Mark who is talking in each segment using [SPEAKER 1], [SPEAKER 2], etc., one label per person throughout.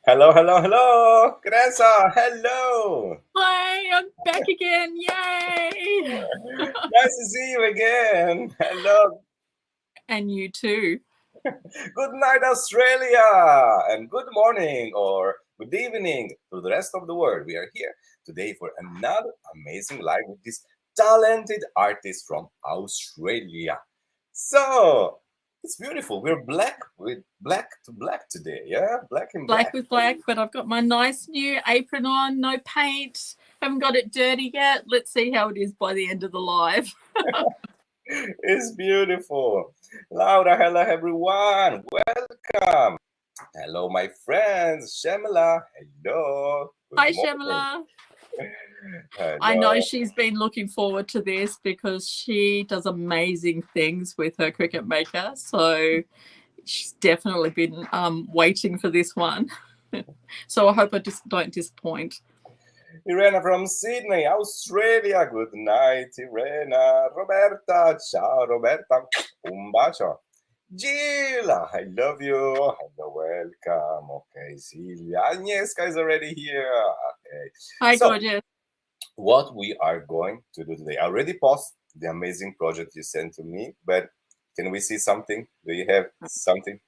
[SPEAKER 1] Hello, hello, hello. Kerensa, hello.
[SPEAKER 2] Hi, I'm back again. Yay!
[SPEAKER 1] Nice to see you again. Hello.
[SPEAKER 2] And you too.
[SPEAKER 1] Good night, Australia. And good morning or good evening to the rest of the world. We are here today for another amazing live with this talented artist from Australia. So, it's beautiful. We're black with black to black today. Yeah, black and
[SPEAKER 2] Black
[SPEAKER 1] black.
[SPEAKER 2] with black, but I've got my nice new apron on, no paint. Haven't got it dirty yet. Let's see how it is by the end of the live.
[SPEAKER 1] It's beautiful. Laura, hello everyone. Welcome. Hello, my friends. Shamala, hello. Good
[SPEAKER 2] Hi,
[SPEAKER 1] morning.
[SPEAKER 2] Shamala. I know
[SPEAKER 1] Hello.
[SPEAKER 2] she's been looking forward to this because she does amazing things with her cricket maker. So she's definitely been waiting for this one. So I hope I just don't disappoint.
[SPEAKER 1] Irena from Sydney, Australia. Good night, Irena. Roberta, ciao, Roberta. Un bacio. Jill, I love you. Hello, welcome. Okay, Silvia. Agnieszka is already here. Okay.
[SPEAKER 2] Hi,
[SPEAKER 1] So,
[SPEAKER 2] gorgeous.
[SPEAKER 1] what we are going to do today. I already posted the amazing project you sent to me, but can we see something? Do you have something?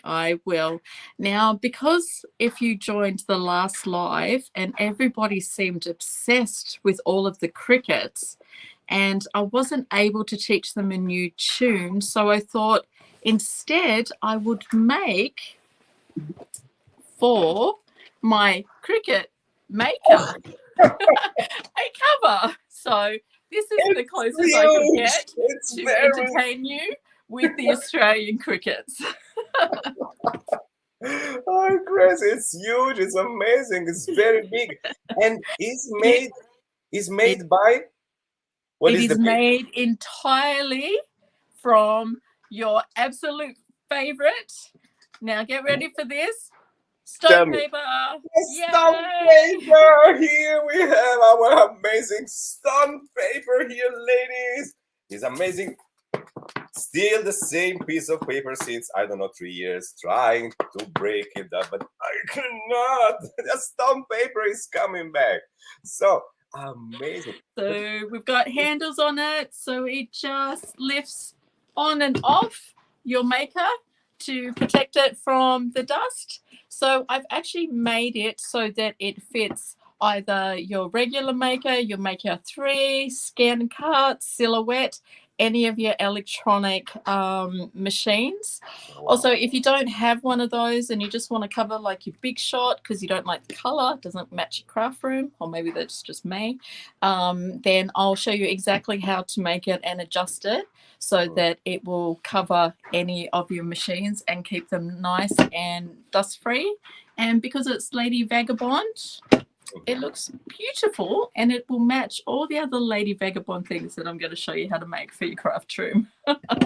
[SPEAKER 2] I will. Now, because if you joined the last live and everybody seemed obsessed with all of the crickets, and I wasn't able to teach them a new tune, so I thought instead I would make for my cricket maker a cover. So this is the
[SPEAKER 1] It's
[SPEAKER 2] closest I could
[SPEAKER 1] huge.
[SPEAKER 2] get
[SPEAKER 1] It's
[SPEAKER 2] to
[SPEAKER 1] very.
[SPEAKER 2] entertain you with the Australian crickets.
[SPEAKER 1] Oh, Chris, it's huge. It's amazing. It's very big, and is
[SPEAKER 2] It,
[SPEAKER 1] made is
[SPEAKER 2] it,
[SPEAKER 1] made by what
[SPEAKER 2] it
[SPEAKER 1] is the
[SPEAKER 2] is
[SPEAKER 1] paper?
[SPEAKER 2] made entirely from your absolute favorite. Now get ready for this.
[SPEAKER 1] Tell
[SPEAKER 2] Stone
[SPEAKER 1] me.
[SPEAKER 2] paper.
[SPEAKER 1] Stone
[SPEAKER 2] Yay!
[SPEAKER 1] paper. Here we have our amazing stone paper here, ladies. It's amazing. Still the same piece of paper since I don't know 3 years, trying to break it up, but I cannot. The stamp paper is coming back. So amazing.
[SPEAKER 2] So we've got handles on it, so it just lifts on and off your maker to protect it from the dust. So I've actually made it so that it fits either your regular maker, your Maker 3, Scan Cut, Silhouette, any of your electronic machines.
[SPEAKER 1] Wow.
[SPEAKER 2] Also, if you don't have one of those and you just want to cover like your Big Shot because you don't like the color, it doesn't match your craft room, or maybe that's just me, then I'll show you exactly how to make it and adjust it so that it will cover any of your machines and keep them nice and dust free. And because it's Lady Vagabond, it looks beautiful and it will match all the other Lady Vagabond things that I'm going to show you how to make for your craft room.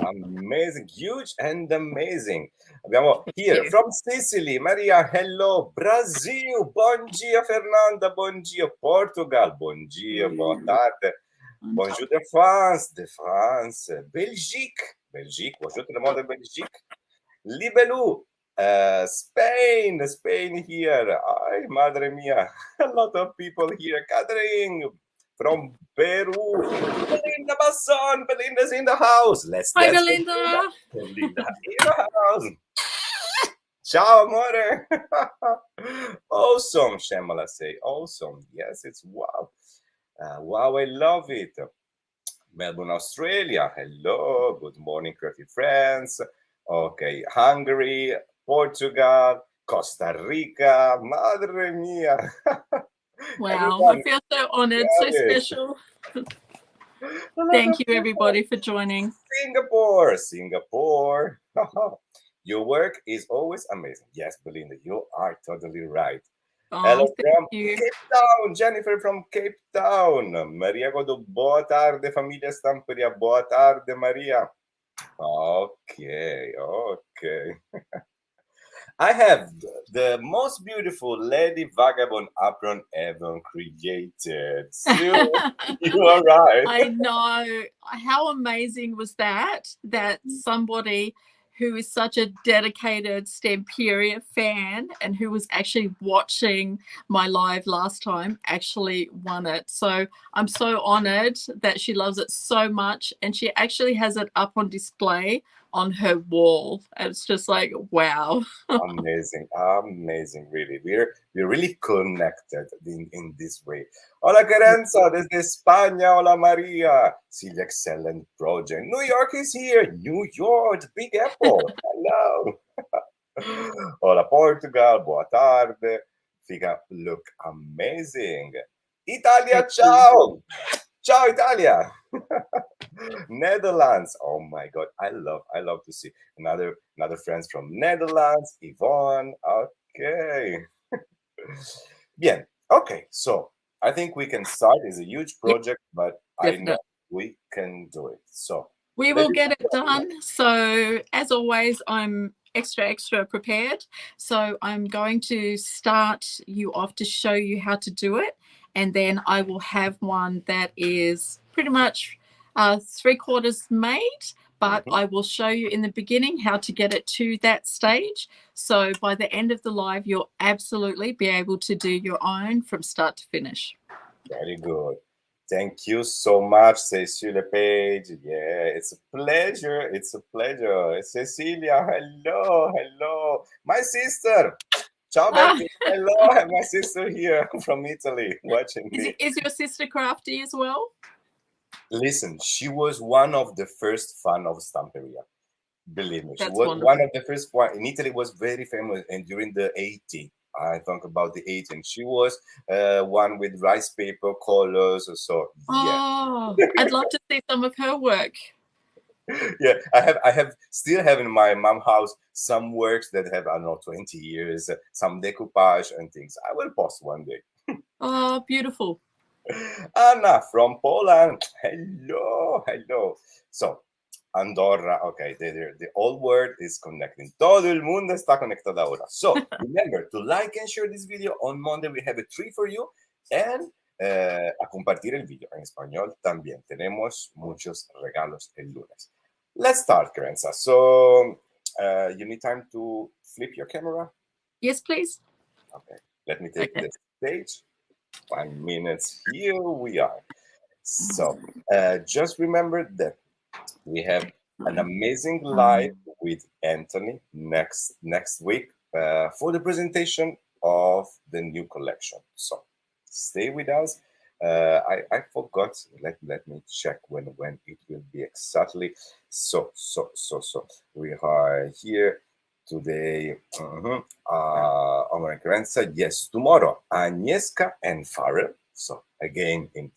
[SPEAKER 1] Amazing, huge and amazing. Abbiamo here
[SPEAKER 2] you.
[SPEAKER 1] from Sicily, Maria, hello, Brazil, bom dia, Fernanda, bom dia, Portugal, bom dia, boa tarde, bonjour de France, Belgique, bonjour tout le monde de Belgique, Libelou, Spain here, ay, madre mia, a lot of people here, Catherine, from Peru, Belinda Basson, Belinda's in the house. Let's
[SPEAKER 2] Hi,
[SPEAKER 1] dance.
[SPEAKER 2] Belinda.
[SPEAKER 1] Belinda in the house. Ciao, amore. Awesome, Shamala say. Awesome. Yes, it's wow. Wow, I love it. Melbourne, Australia. Hello. Good morning, crafty friends. Okay, Hungary, Portugal, Costa Rica. Madre mia.
[SPEAKER 2] Wow,
[SPEAKER 1] Everyone,
[SPEAKER 2] I feel so honored, so
[SPEAKER 1] love it.
[SPEAKER 2] special. Thank you, everybody, for joining.
[SPEAKER 1] Singapore. Your work is always amazing. Yes, Belinda, you are totally right. Hello
[SPEAKER 2] Oh, thank
[SPEAKER 1] from
[SPEAKER 2] you.
[SPEAKER 1] Cape Town, Jennifer from Cape Town. Maria Godo, boa tarde, família Stamperia. Boa tarde, Maria. Okay. I have the most beautiful Lady Vagabond apron ever created. So, you are right.
[SPEAKER 2] I know. How amazing was that? That somebody who is such a dedicated Stamperia fan and who was actually watching my live last time, actually won it. So I'm so honored that she loves it so much, and she actually has it up on display on her wall. And it's just like, wow.
[SPEAKER 1] Amazing, amazing, really. We're really connected in this way. Hola, Kerensa, desde España. Hola, Maria. See the excellent project. New York is here. New York, Big Apple. Hello. Hola, Portugal. Boa tarde. Figa, look amazing. Italia, ciao. Ciao, Italia. Netherlands. Oh my God, I love to see another friends from Netherlands. Yvonne. Okay. Bien. Okay, so I think we can start. It's a huge project, but I know
[SPEAKER 2] Definitely.
[SPEAKER 1] we can do it. So
[SPEAKER 2] We
[SPEAKER 1] let
[SPEAKER 2] will
[SPEAKER 1] me
[SPEAKER 2] get it done. So as always, I'm extra prepared. So I'm going to start you off to show you how to do it. And then I will have one that is pretty much 3/4 made, but I will show you in the beginning how to get it to that stage. So by the end of the live, you'll absolutely be able to do your own from start to finish.
[SPEAKER 1] Very good. Thank you so much, Cecilia Page. Yeah, it's a pleasure. It's a pleasure. Cecilia, hello, hello. My sister. Ciao, Betty. Hello, I have my sister here from Italy watching me.
[SPEAKER 2] Is your sister crafty as well?
[SPEAKER 1] Listen, she was one of the first fan of Stamperia. Believe me, she
[SPEAKER 2] That's
[SPEAKER 1] was one
[SPEAKER 2] wonderful.
[SPEAKER 1] of the first one in Italy. Was very famous, and during the 80s, I talk about the 80s, and she was one with rice paper colors. So yeah,
[SPEAKER 2] Oh, I'd love to see some of her work.
[SPEAKER 1] yeah. I have still have in my mom house some works that have, I don't know, 20 years, some decoupage and things. I will post one day.
[SPEAKER 2] Oh, beautiful.
[SPEAKER 1] Anna from Poland. Hello, hello. So, Andorra, okay, the old word is connecting. Todo el mundo está conectado ahora. So, remember to like and share this video. On Monday, we have a treat for you. And a compartir el video en español también. Tenemos muchos regalos el lunes. Let's start, Kerensa. So, you need time to flip your camera?
[SPEAKER 2] Yes, please.
[SPEAKER 1] Okay, let me take
[SPEAKER 2] Okay.
[SPEAKER 1] the stage. 1 minute. Here we are. So just remember that we have an amazing live with Anthony next week for the presentation of the new collection. So stay with us. I forgot. Let me check when it will be exactly. So we are here today. Omar and Kerensa. Yes, tomorrow Agnieszka and Farrell. So again in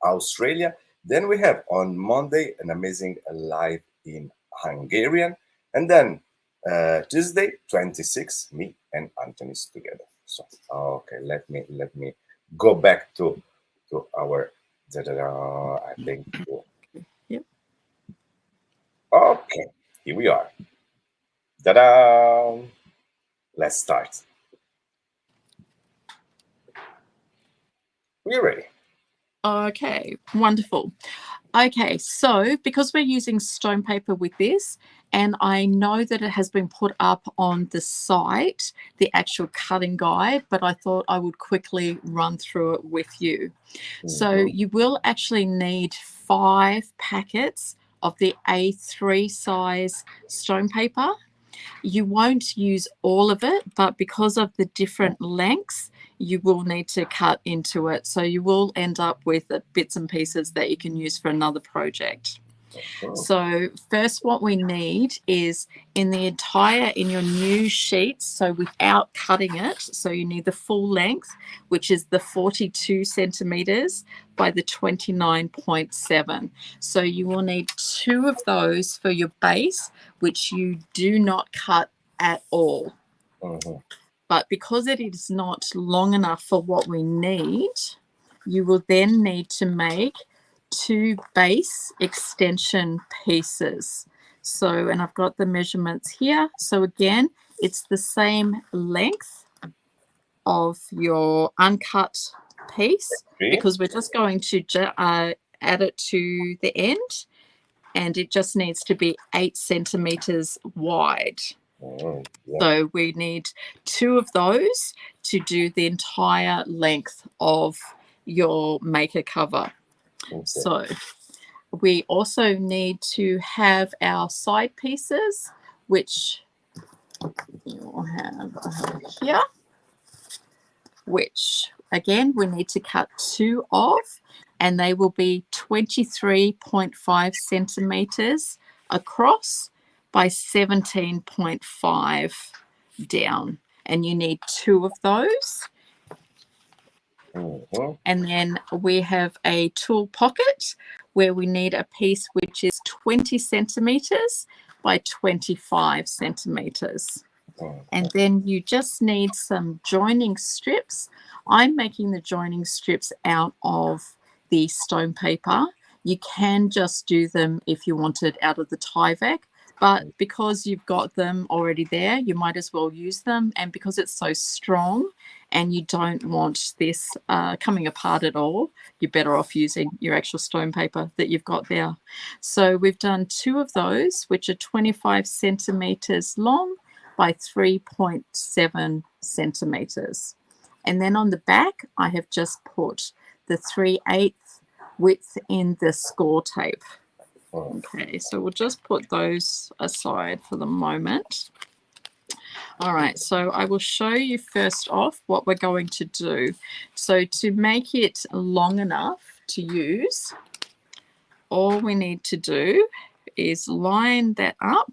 [SPEAKER 1] Australia. Then we have on Monday an amazing live in Hungarian, and then Tuesday 26, me and Anthony's together. So okay, let me go back to our I think.
[SPEAKER 2] Yep.
[SPEAKER 1] Okay, here we are. Ta-da! Let's start. We're ready.
[SPEAKER 2] Okay, wonderful. Okay, so because we're using stone paper with this, and I know that it has been put up on the site, the actual cutting guide, but I thought I would quickly run through it with you. So you will actually need 5 packets of the A3 size stone paper. You won't use all of it, but because of the different lengths, you will need to cut into it. So you will end up with bits and pieces that you can use for another project. So first what we need is in your new sheets, so without cutting it, so you need the full length, which is the 42 centimeters by the 29.7. So you will need 2 of those for your base, which you do not cut at all. But because it is not long enough for what we need, you will then need to make 2 base extension pieces. So, and I've got the measurements here. So again, it's the same length of your uncut piece because we're just going to add it to the end. and it just needs to be 8 centimeters wide.
[SPEAKER 1] Yeah.
[SPEAKER 2] So we need 2 of those to do the entire length of your maker cover.
[SPEAKER 1] Okay.
[SPEAKER 2] So we also need to have our side pieces, which you'll have here, which again we need to cut 2 of, and they will be 23.5 centimeters across by 17.5 down, and you need 2 of those. And then we have a tool pocket where we need a piece which is 20 centimeters by 25 centimeters. And then you just need some joining strips. I'm making the joining strips out of the stone paper. You can just do them if you wanted out of the Tyvek, but because you've got them already there, you might as well use them. And because it's so strong and you don't want this coming apart at all, you're better off using your actual stone paper that you've got there. So we've done 2 of those, which are 25 centimeters long by 3.7 centimeters. And then on the back, I have just put the 3/8 width in the score tape. Okay, so we'll just put those aside for the moment. All right, so I will show you first off what we're going to do. So to make it long enough to use, all we need to do is line that up,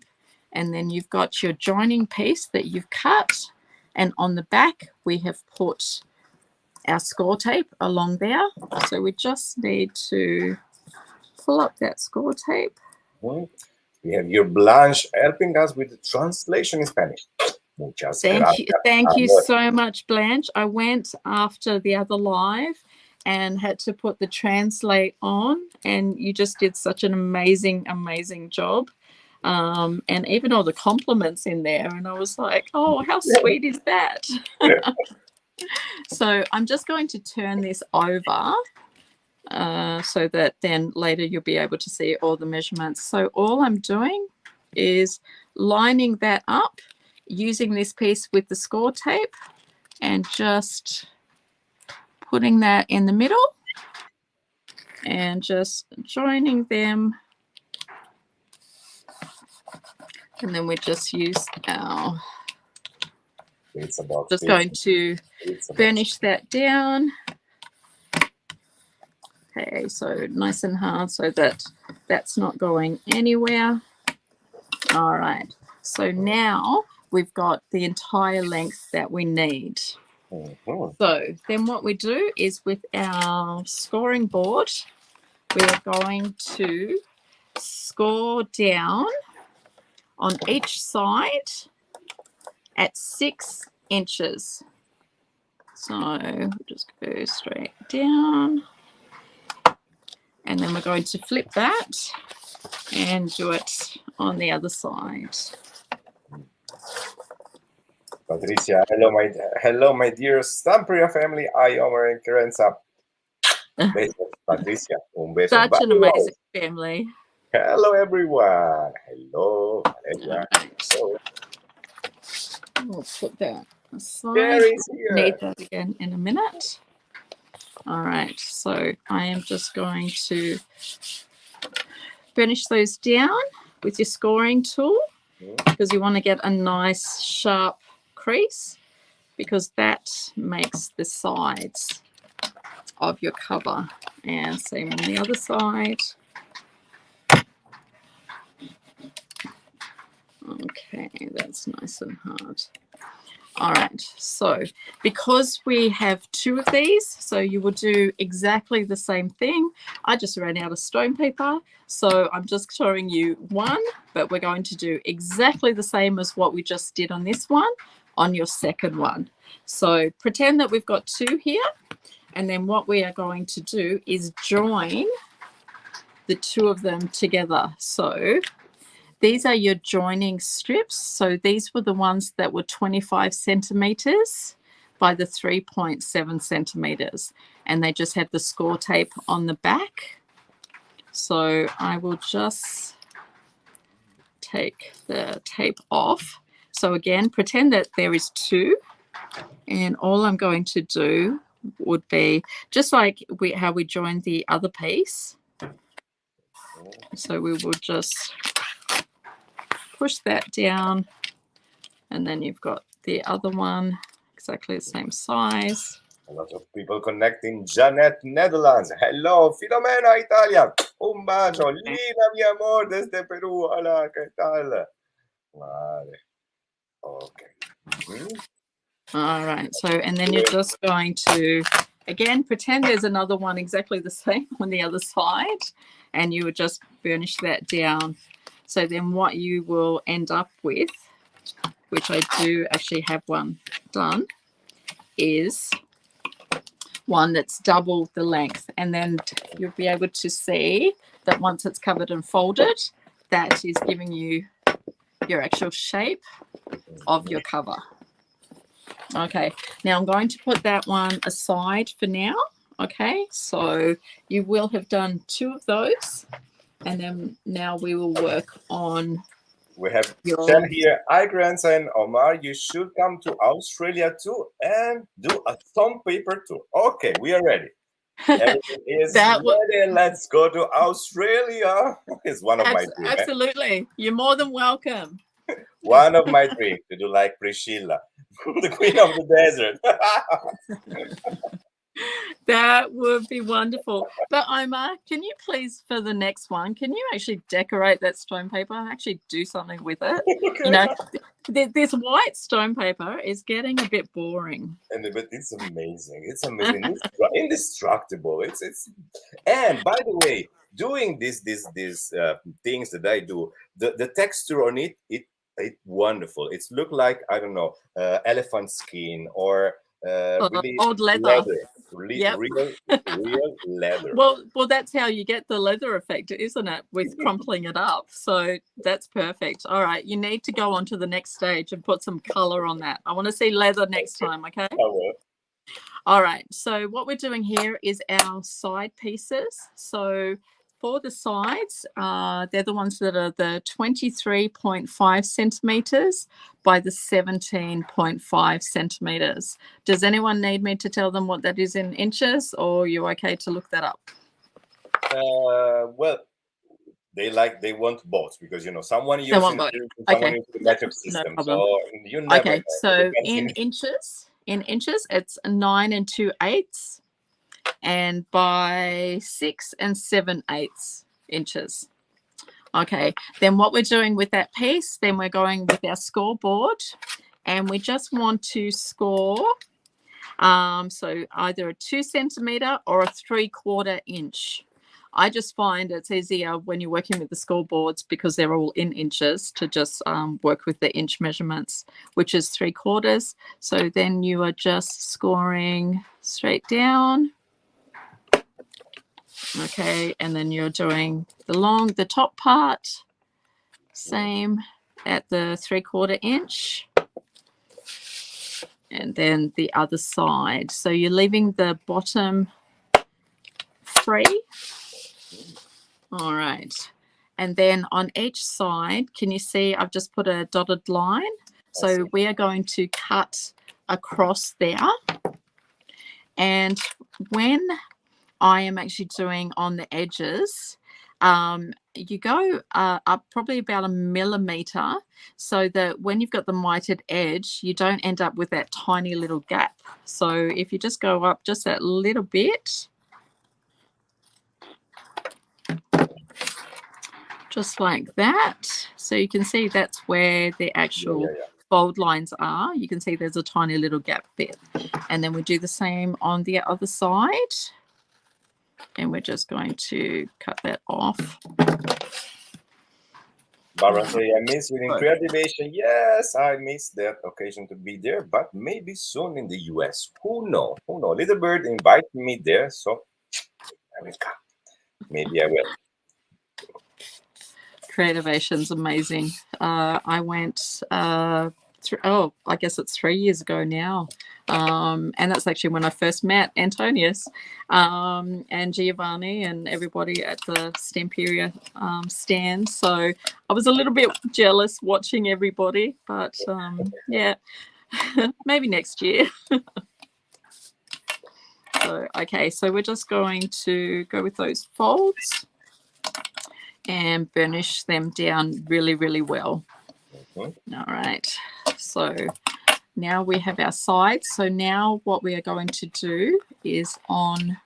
[SPEAKER 2] and then you've got your joining piece that you've cut, and on the back we have put our score tape along there. So we just need to pull up that score tape.
[SPEAKER 1] We have your Blanche helping us with the translation in Spanish. Muchas gracias.
[SPEAKER 2] Thank you so much, Blanche. I went after the other live and had to put the translate on, and you just did such an amazing job. And even all the compliments in there, and I was like, oh, how sweet is that? So I'm just going to turn this over so that then later you'll be able to see all the measurements. So all I'm doing is lining that up using this piece with the score tape and just putting that in the middle and just joining them. And then we just use our, just going to burnish that down. Okay, so nice and hard so that that's not going anywhere. All right, so now we've got the entire length that we need. So then what we do is with our scoring board, we are going to score down on each side at 6 inches. So we'll just go straight down. And then we're going to flip that and do it on the other side.
[SPEAKER 1] Patricia, hello, my dear Stamperia family. I, Omar and Kerensa. Besos, Patricia. Un beso.
[SPEAKER 2] Such an amazing family.
[SPEAKER 1] Hello, everyone. Hello, Valeria.
[SPEAKER 2] Right. We'll put that aside. Need that again in a minute. All right, so I am just going to burnish those down with your scoring tool because you want to get a nice sharp crease because that makes the sides of your cover. And same on the other side. Okay, that's nice and hard. All right, so because we have 2 of these, so you will do exactly the same thing. I just ran out of stone paper, so I'm just showing you 1, but we're going to do exactly the same as what we just did on this one on your second one. So pretend that we've got 2 here, and then what we are going to do is join the 2 of them together. So these are your joining strips. So these were the ones that were 25 centimeters by the 3.7 centimeters. And they just have the score tape on the back. So I will just take the tape off. So again, pretend that there is two, and all I'm going to do would be just like how we joined the other piece. So we will just push that down, and then you've got the other one exactly the same size.
[SPEAKER 1] A lot of people connecting. Janet, Netherlands. Hello, Filomena, Italia. Un bacio. Lina, mi amor, desde Perú. Hola, ¿qué tal? Vale. Okay.
[SPEAKER 2] All right. So, and then you're just going to, again, pretend there's another one exactly the same on the other side, and you would just burnish that down. So then what you will end up with, which I do actually have one done, is one that's double the length. And then you'll be able to see that once it's covered and folded, that is giving you your actual shape of your cover. Okay, now I'm going to put that one aside for now. Okay, so you will have done two of those, and then now we will work on.
[SPEAKER 1] We have Jen here. Hi, Kerensa and Omar. You should come to Australia too and do a thumb paper too. Okay, we are ready. Everything is ready. Let's go to Australia. It's one of my dreams.
[SPEAKER 2] Absolutely. You're more than welcome.
[SPEAKER 1] One of my dreams to do like Priscilla, the queen of the desert.
[SPEAKER 2] That would be wonderful. But Omar, can you please, for the next one, can you actually decorate that stone paper and actually do something with it? Okay. You know, this white stone paper is getting a bit boring.
[SPEAKER 1] But it's amazing. It's amazing. It's indestructible. And by the way, doing these things that I do, the texture on it's wonderful. It's look like, I don't know, elephant skin or really
[SPEAKER 2] old leather.
[SPEAKER 1] Real leather.
[SPEAKER 2] Well, that's how you get the leather effect, isn't it? With crumpling it up. So that's perfect. All right, you need to go on to the next stage and put some color on that. I want to see leather next time, okay?
[SPEAKER 1] I will.
[SPEAKER 2] All right, so what we're doing here is our side pieces. So for the sides, they're the ones that are the 23.5 centimeters by the 17.5 centimeters. Does anyone need me to tell them what that is in inches, or are you okay to look that up?
[SPEAKER 1] Well, they want both, because someone uses the metric system.
[SPEAKER 2] No
[SPEAKER 1] so you never
[SPEAKER 2] know. So in inches, it's 9 2/8. And by 6 7/8 inches. Okay, then what we're doing with that piece, then we're going with our scoreboard, and we just want to score so either a 2 centimeter or a 3/4 inch. I just find it's easier when you're working with the scoreboards, because they're all in inches, to just work with the inch measurements, which is 3/4. So then you are just scoring straight down. Okay, and then you're doing the top part, same at the 3/4 inch, and then the other side. So you're leaving the bottom free. All right, and then on each side, can you see I've just put a dotted line? So we are going to cut across there, and when I am actually doing on the edges, you go up probably about 1 millimeter, so that when you've got the mitered edge, you don't end up with that tiny little gap. So if you just go up just that little bit, just like that, so you can see that's where the actual fold lines are. You can see there's a tiny little gap there. And then we do the same on the other side. And we're just going to cut that off.
[SPEAKER 1] Barbara say, I miss your creativation. Yes, I miss that occasion to be there, but maybe soon in the US. Who knows? Little Bird invited me there, so I will come. Maybe I will.
[SPEAKER 2] Creativation's amazing. I went I guess it's 3 years ago now. And that's actually when I first met Antonius and Giovanni and everybody at the Stamperia stand. So I was a little bit jealous watching everybody, but yeah, maybe next year. So, okay, so we're just going to go with those folds and burnish them down really, really well. All right, so now we have our sides. So now what we are going to do is on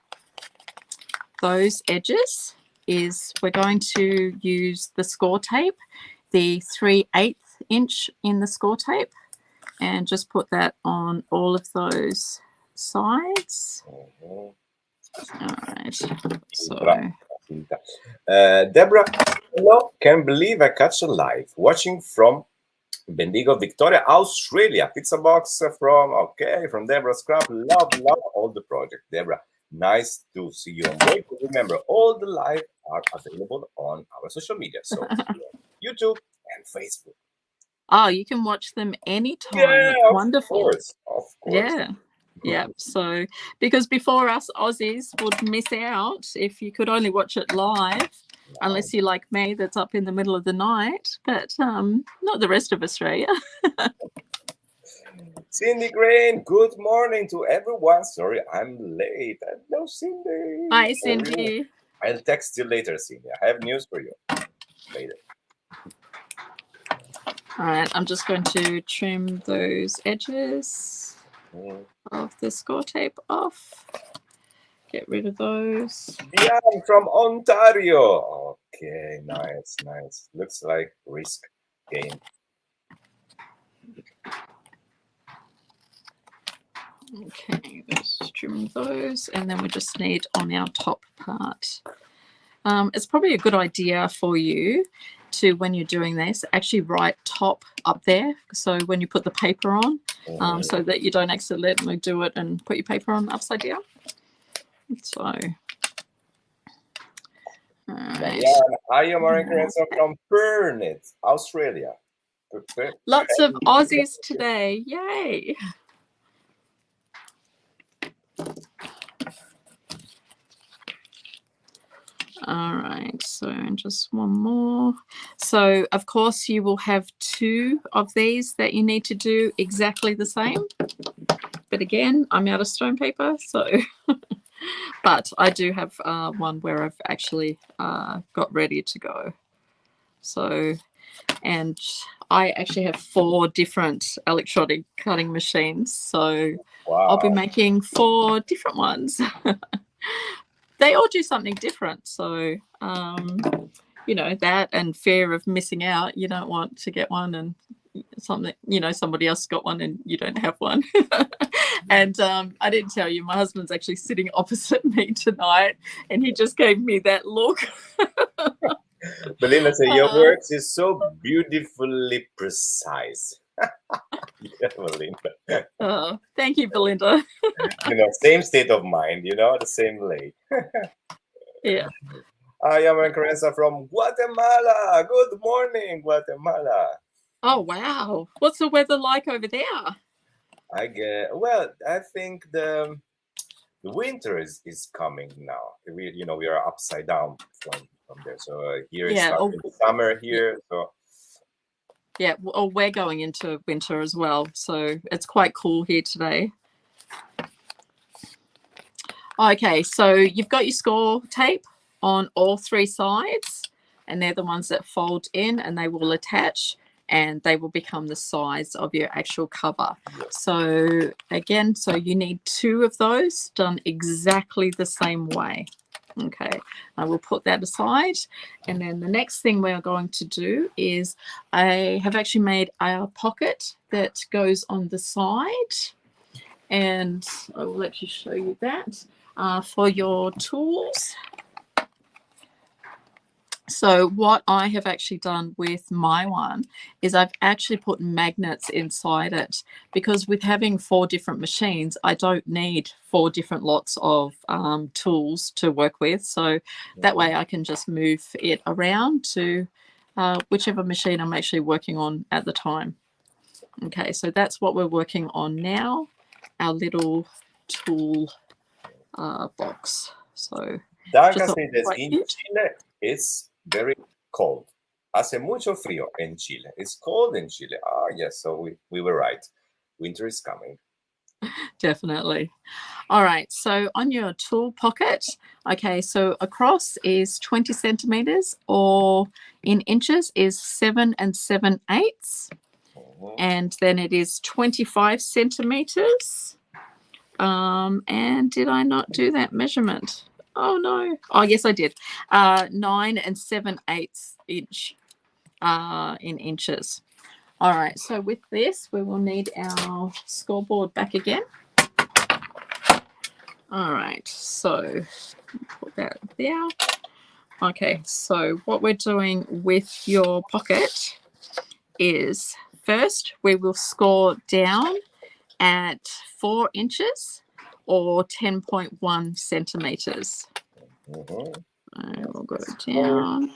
[SPEAKER 2] those edges is we're going to use the score tape, the 3/8 inch in the score tape, and just put that on all of those sides. All right, so
[SPEAKER 1] Deborah, hello, can't believe I catch a live watching from Bendigo, Victoria, Australia. Pizza box from Deborah's Craft. Love all the project. Deborah, nice to see you on board. Remember, all the live are available on our social media, so YouTube and Facebook.
[SPEAKER 2] Oh, you can watch them anytime.
[SPEAKER 1] Yeah,
[SPEAKER 2] it's wonderful.
[SPEAKER 1] Of course.
[SPEAKER 2] Yeah. Yeah, so because before us Aussies would miss out if you could only watch it live, unless you like me, that's up in the middle of the night, but not the rest of Australia.
[SPEAKER 1] Cindy Green, good morning to everyone. Sorry, I'm late. Hello, Cindy.
[SPEAKER 2] Hi, Cindy.
[SPEAKER 1] I'll text you later, Cindy. I have news for you later.
[SPEAKER 2] All right, I'm just going to trim those edges of the score tape off. Get rid of those.
[SPEAKER 1] Yeah, I'm from Ontario. Okay, nice. Looks like risk game.
[SPEAKER 2] Okay, let's trim those, and then we just need on our top part. It's probably a good idea for you to, when you're doing this, actually write top up there. So when you put the paper on, so that you don't accidentally do it and put your paper on upside down. So, all right.
[SPEAKER 1] Yeah, I am Kerensa from Perth, Australia.
[SPEAKER 2] Lots of Aussies today. Yay. All right, so just one more. So of course you will have 2 of these that you need to do exactly the same, but again, I'm out of stone paper, so but I do have one where I've actually got ready to go. So, and I actually have 4 different electronic cutting machines, so wow. I'll be making 4 different ones. They all do something different, so you know, that and fear of missing out. You don't want to get one and something, you know, somebody else got one and you don't have one. And I didn't tell you, my husband's actually sitting opposite me tonight, and he just gave me that look.
[SPEAKER 1] Belinda said your works is so beautifully precise. Yeah, Belinda.
[SPEAKER 2] Oh, thank you, Belinda.
[SPEAKER 1] You know, same state of mind, you know, the same late.
[SPEAKER 2] Yeah.
[SPEAKER 1] I am Kerensa from Guatemala. Good morning, Guatemala.
[SPEAKER 2] Oh, wow. What's the weather like over there?
[SPEAKER 1] I think the winter is coming now. We are upside down from there. So here it's starting the summer here. So
[SPEAKER 2] yeah, well, we're going into winter as well, so it's quite cool here today. Okay, so you've got your score tape on all 3 sides, and they're the ones that fold in, and they will attach, and they will become the size of your actual cover. So again, so you need 2 of those done exactly the same way. Okay, I will put that aside, and then the next thing we're going to do is I have actually made a pocket that goes on the side, and I will actually show you that for your tools. So what I have actually done with my one is I've actually put magnets inside it, because with having 4 different machines, I don't need 4 different lots of tools to work with. So that way I can just move it around to whichever machine I'm actually working on at the time. Okay, so that's what we're working on now, our little tool box. So
[SPEAKER 1] Danka
[SPEAKER 2] just thought,
[SPEAKER 1] says
[SPEAKER 2] quite
[SPEAKER 1] in
[SPEAKER 2] cute.
[SPEAKER 1] Chile it's very cold. Hace mucho frío en Chile. It's cold in Chile. Ah, yes, so we were right. Winter is coming.
[SPEAKER 2] Definitely. All right, so on your tool pocket, okay, so across is 20 centimeters, or in inches is 7 7/8, and then it is 25 centimeters. And did I not do that measurement? Oh no. Oh yes, I did. 9 7/8 inch in inches. All right, so with this, we will need our scoreboard back again. All right, so put that there. Okay, so what we're doing with your pocket is first we will score down at 4 inches or 10.1 centimeters. And we'll go down.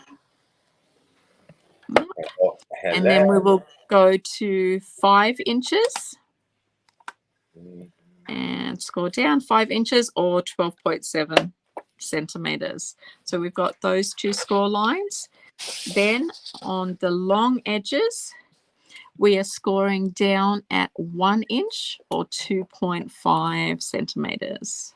[SPEAKER 1] Oh,
[SPEAKER 2] And then we will go to 5 inches and score down 5 inches or 12.7 centimeters. So we've got those two score lines. Then on the long edges, we are scoring down at 1 inch or 2.5 centimeters.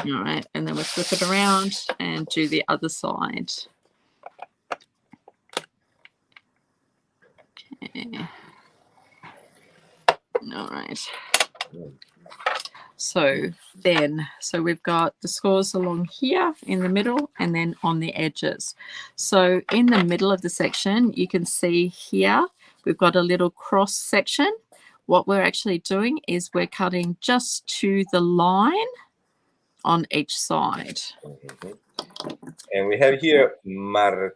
[SPEAKER 2] All right, and then we flip it around and do the other side. Okay. All right. So we've got the scores along here in the middle and then on the edges. So in the middle of the section, you can see here, we've got a little cross section. What we're actually doing is we're cutting just to the line on each side.
[SPEAKER 1] And we have here Maritzinia.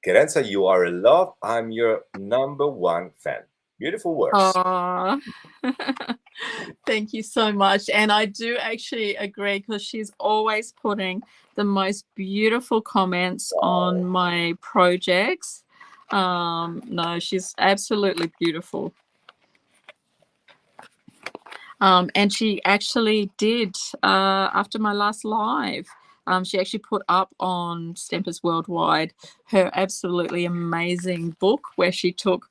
[SPEAKER 1] Kerensa, you are a love. I'm your #1 fan. Beautiful words.
[SPEAKER 2] Oh, thank you so much. And I do actually agree, because she's always putting the most beautiful comments on my projects. No, she's absolutely beautiful. And she actually did, after my last live, she actually put up on Stampers Worldwide her absolutely amazing book, where she took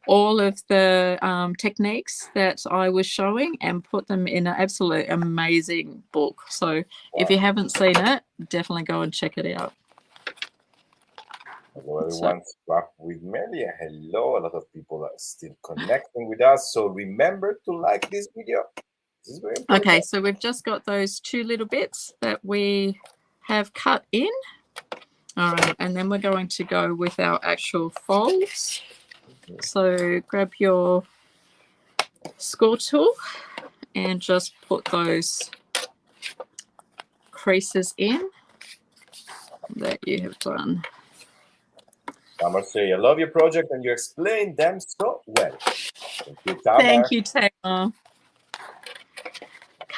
[SPEAKER 2] all of the techniques that I was showing and put them in an absolute amazing book. So if you haven't seen it, definitely go and check it out.
[SPEAKER 1] Hello everyone, Swap with Melia. Hello, a lot of people are still connecting with us. So remember to like this video. This is very important.
[SPEAKER 2] Okay, so we've just got those two little bits that we have cut in. All right, and then we're going to go with our actual folds. So grab your score tool and just put those creases in that you have done.
[SPEAKER 1] Tamar say, I love your project and you explain them so well. Thank you, Tamar.
[SPEAKER 2] Thank you, Tamar.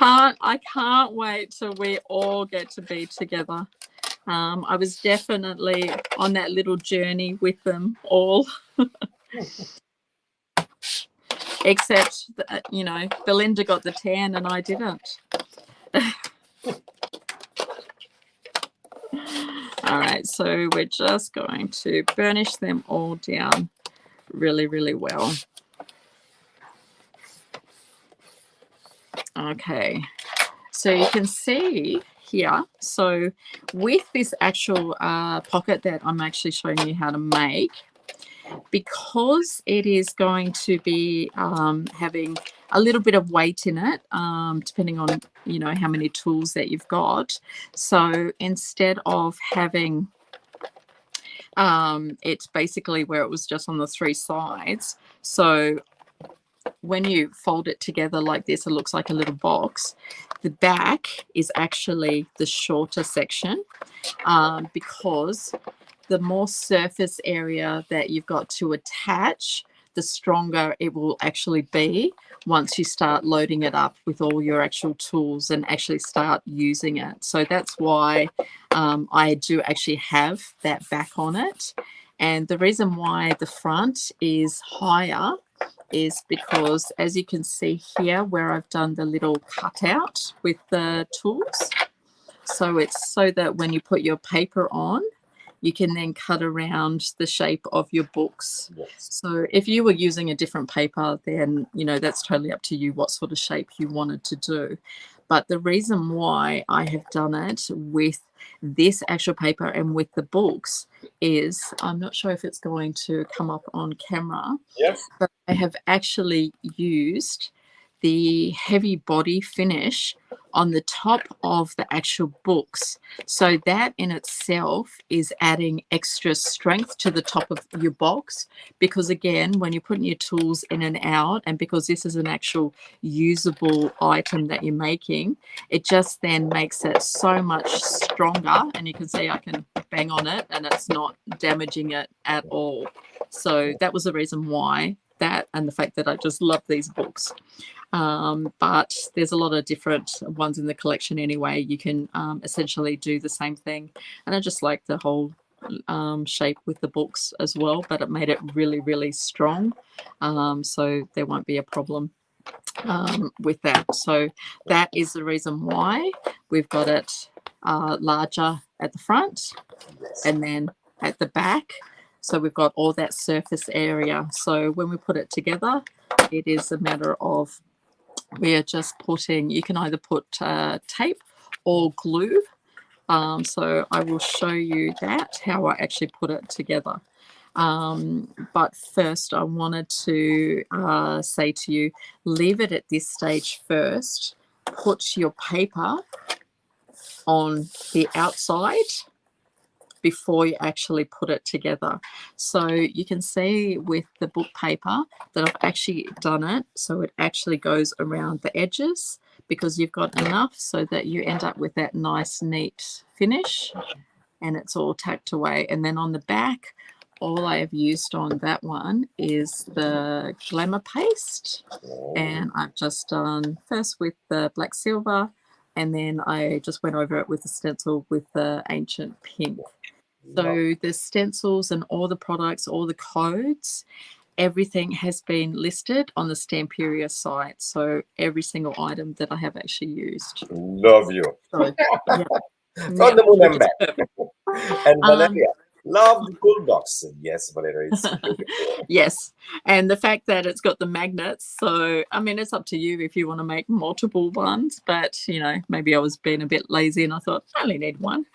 [SPEAKER 2] I can't wait till we all get to be together. I was definitely on that little journey with them all. Except, you know, Belinda got the tan and I didn't. All right, so we're just going to burnish them all down really, really well. Okay, so you can see here, so with this actual pocket that I'm actually showing you how to make, because it is going to be having a little bit of weight in it, depending on, you know, how many tools that you've got. So instead of having it's basically where it was just on the 3 sides, so when you fold it together like this, it looks like a little box. The back is actually the shorter section, because the more surface area that you've got to attach, the stronger it will actually be once you start loading it up with all your actual tools and actually start using it. So that's why I do actually have that back on it. And the reason why the front is higher is because, as you can see here where I've done the little cutout with the tools, so it's so that when you put your paper on, you can then cut around the shape of your books.
[SPEAKER 1] Yes.
[SPEAKER 2] So if you were using a different paper, then, you know, that's totally up to you what sort of shape you wanted to do. But the reason why I have done it with this actual paper and with the books is, I'm not sure if it's going to come up on camera,
[SPEAKER 1] Yes.
[SPEAKER 2] but I have actually used the heavy body finish on the top of the actual books. So that in itself is adding extra strength to the top of your box, because again, when you're putting your tools in and out, and because this is an actual usable item that you're making, it just then makes it so much stronger. And you can see I can bang on it and it's not damaging it at all. So that was the reason why, that and the fact that I just love these books. But there's a lot of different ones in the collection anyway. You can essentially do the same thing. And I just like the whole shape with the books as well, but it made it really, really strong. So there won't be a problem with that. So that is the reason why we've got it larger at the front and then at the back. So we've got all that surface area. So when we put it together, it is a matter of, we're just putting, you can either put tape or glue. So I will show you that, how I actually put it together. But first I wanted to say to you, leave it at this stage first. Put your paper on the outside before you actually put it together. So you can see with the book paper that I've actually done it so it actually goes around the edges, because you've got enough so that you end up with that nice neat finish and it's all tacked away. And then on the back, all I have used on that one is the glamour paste, and I've just done first with the black silver, and then I just went over it with the stencil with the ancient pink. So the stencils and all the products, all the codes, everything has been listed on the Stamperia site. So every single item that I have actually used.
[SPEAKER 1] Love you.
[SPEAKER 2] So, yeah.
[SPEAKER 1] From the moon and back. And
[SPEAKER 2] Um,
[SPEAKER 1] Valeria, love the cool box. Yes, Valeria, it's beautiful.
[SPEAKER 2] Yes, and the fact that it's got the magnets, so I mean, it's up to you if you want to make multiple ones, but you know, maybe I was being a bit lazy and I thought I only need one.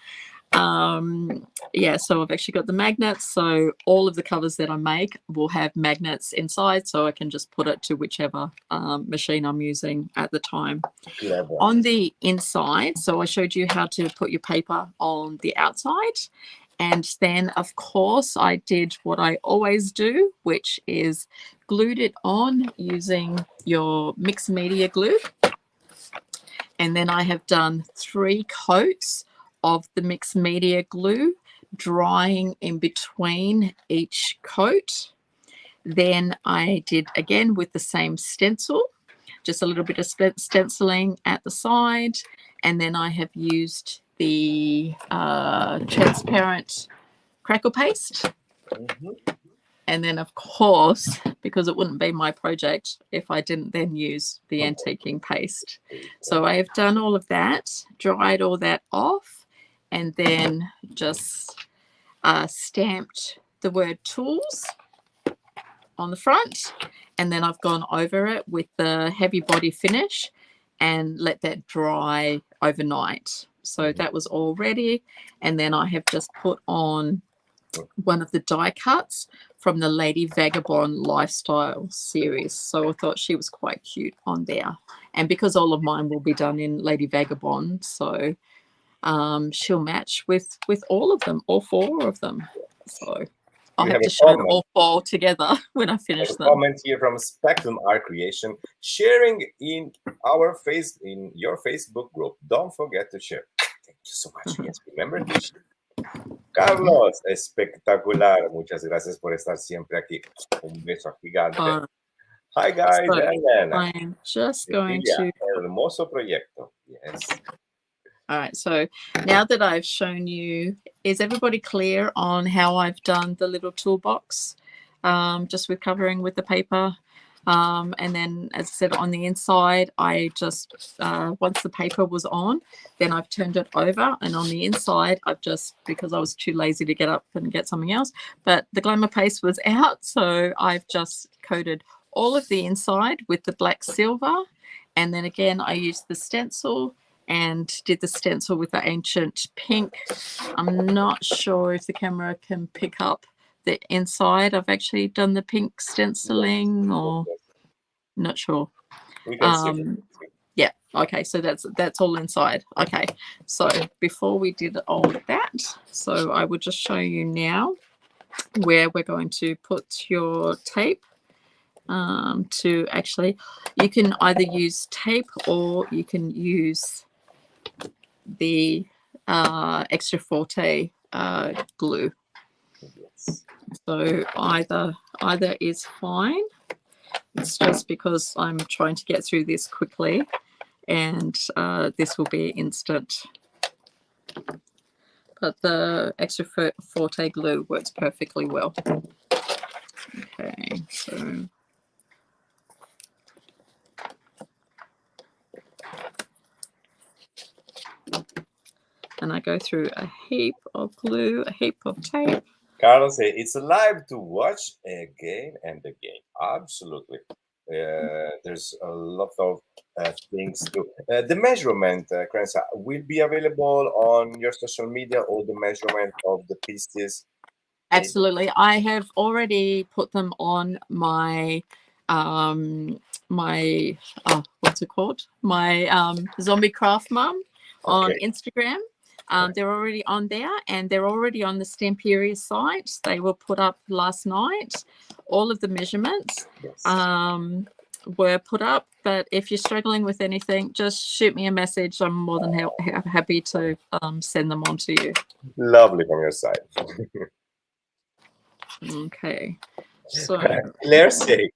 [SPEAKER 2] Yeah, so I've actually got the magnets, so all of the covers that I make will have magnets inside, so I can just put it to whichever machine I'm using at the time.
[SPEAKER 1] Clever.
[SPEAKER 2] On the inside, so I showed you how to put your paper on the outside, and then of course I did what I always do, which is glued it on using your mixed media glue. And then I have done 3 coats of the mixed media glue, drying in between each coat. Then I did again with the same stencil, just a little bit of stenciling at the side. And then I have used the transparent crackle paste. And then, of course, because it wouldn't be my project if I didn't then use the antiquing paste. So I have done all of that, dried all that off, and then just stamped the word tools on the front. And then I've gone over it with the heavy body finish and let that dry overnight. So that was all ready. And then I have just put on one of the die cuts from the Lady Vagabond lifestyle series. So I thought she was quite cute on there. And because all of mine will be done in Lady Vagabond, so she'll match with all of them, all 4 of them. So I'll have to show all 4 together when I finish them.
[SPEAKER 1] Comment here from Spectrum Art Creation, sharing in in your Facebook group. Don't forget to share. Thank you so much. Yes, remember to share. Carlos, espectacular. Muchas gracias por estar siempre aquí. Un beso gigante. Hi guys,
[SPEAKER 2] So
[SPEAKER 1] Ellen.
[SPEAKER 2] I am just going to.
[SPEAKER 1] Hermoso proyecto. Yes.
[SPEAKER 2] All right, so now that I've shown you, is everybody clear on how I've done the little toolbox, just with covering with the paper? And then, as I said, on the inside, I just, once the paper was on, then I've turned it over. And on the inside, I've just, because I was too lazy to get up and get something else, but the glamour paste was out. So I've just coated all of the inside with the black silver. And then again, I used the stencil and did the stencil with the ancient pink. I'm not sure if the camera can pick up the inside. I've actually done the pink stenciling, or not sure.
[SPEAKER 1] We can see.
[SPEAKER 2] Yeah, okay, so that's all inside. Okay, so before we did all of that, so I will just show you now where we're going to put your tape. To actually, you can either use tape or you can use the extra forte glue.
[SPEAKER 1] Yes.
[SPEAKER 2] So either is fine. It's just because I'm trying to get through this quickly, and this will be instant. But the extra forte glue works perfectly well. Okay, so and I go through a heap of glue, a heap of tape.
[SPEAKER 1] Carlos said it's live to watch again and again. Absolutely. There's a lot of things to the measurement, Kerensa, will be available on your social media, all the measurement of the pieces.
[SPEAKER 2] Absolutely. I have already put them on my my what's it called? My zombie craft mum on Instagram. They're already on there, and they're already on the Stamperia site. They were put up last night. All of the measurements were put up. But if you're struggling with anything, just shoot me a message. I'm more than happy to send them on to you.
[SPEAKER 1] Lovely from your side.
[SPEAKER 2] Okay. So
[SPEAKER 1] Claire say,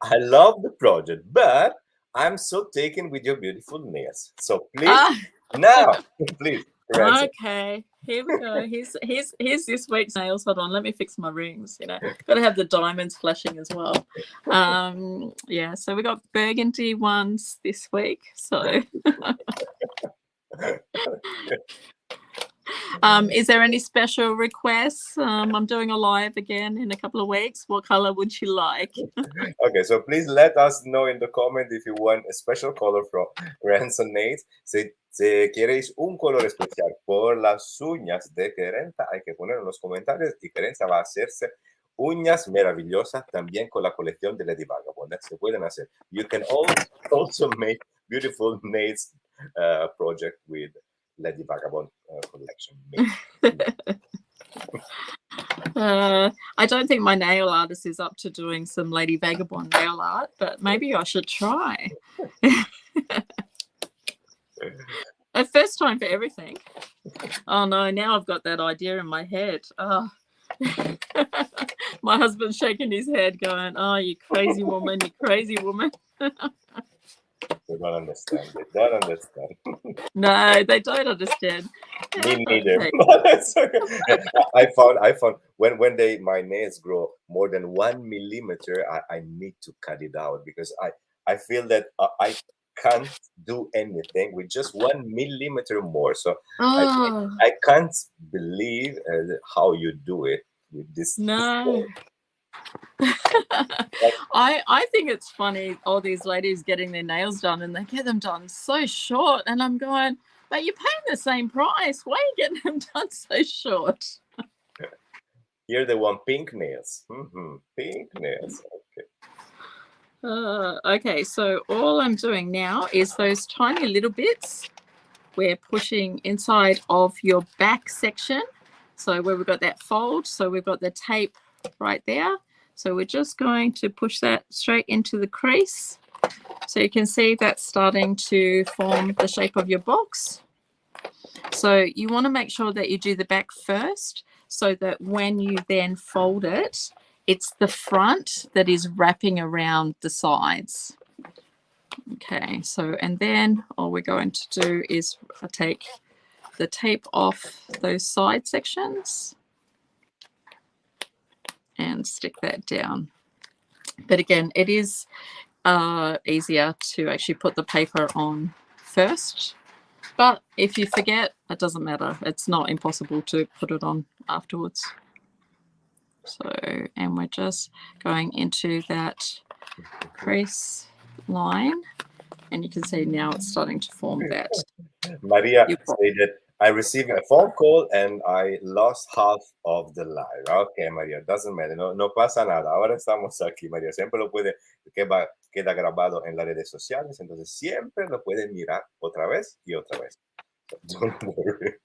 [SPEAKER 1] I love the project, but I'm so taken with your beautiful nails. So please, now, please.
[SPEAKER 2] Okay, here we go. Here's this week's nails. Hold on, let me fix my rings. You know, got to have the diamonds flashing as well. Yeah, so we got burgundy ones this week. So, is there any special requests? I'm doing a live again in a couple of weeks. What color would you like?
[SPEAKER 1] Okay, so please let us know in the comment if you want a special color from Kerensa Nails. Si queréis un color especial por las uñas de Kerensa, hay que ponerlo en los comentarios y Kerensa va a hacerse uñas maravillosas también con la colección de Lady Vagabond. Se pueden hacer. You can also make beautiful nails project with Lady Vagabond collection.
[SPEAKER 2] I don't think my nail artist is up to doing some Lady Vagabond nail art, but maybe I should try. A first time for everything. Oh no, now I've got that idea in my head. Oh. My husband's shaking his head going, oh, you crazy woman, you crazy woman.
[SPEAKER 1] They don't understand. They don't understand.
[SPEAKER 2] No, they don't understand.
[SPEAKER 1] Me neither. Okay. I found when my nails grow more than 1 millimeter, I need to cut it out because I feel that I can't do anything with just 1 millimeter more. So I can't believe how you do it with this.
[SPEAKER 2] No. I think it's funny, all these ladies getting their nails done and they get them done so short, and I'm going, but you're paying the same price. Why are you getting them done so short?
[SPEAKER 1] Here they want pink nails. Pink nails. Okay.
[SPEAKER 2] Okay, so all I'm doing now is those tiny little bits we're pushing inside of your back section. So where we've got that fold, so we've got the tape right there. So we're just going to push that straight into the crease. So you can see that's starting to form the shape of your box. So you want to make sure that you do the back first, so that when you then fold it, it's the front that is wrapping around the sides. Okay, so and then all we're going to do is take the tape off those side sections and stick that down. But again, it is easier to actually put the paper on first. But if you forget, it doesn't matter. It's not impossible to put it on afterwards. So, and we're just going into that crease line. And you can see now it's starting to form that.
[SPEAKER 1] Maria said that I received a phone call and I lost half of the live. Okay, María, doesn't matter, no pasa nada. Ahora estamos aquí, María. Siempre lo puede, queda grabado en las redes sociales, entonces siempre lo pueden mirar otra vez y otra vez. So don't worry.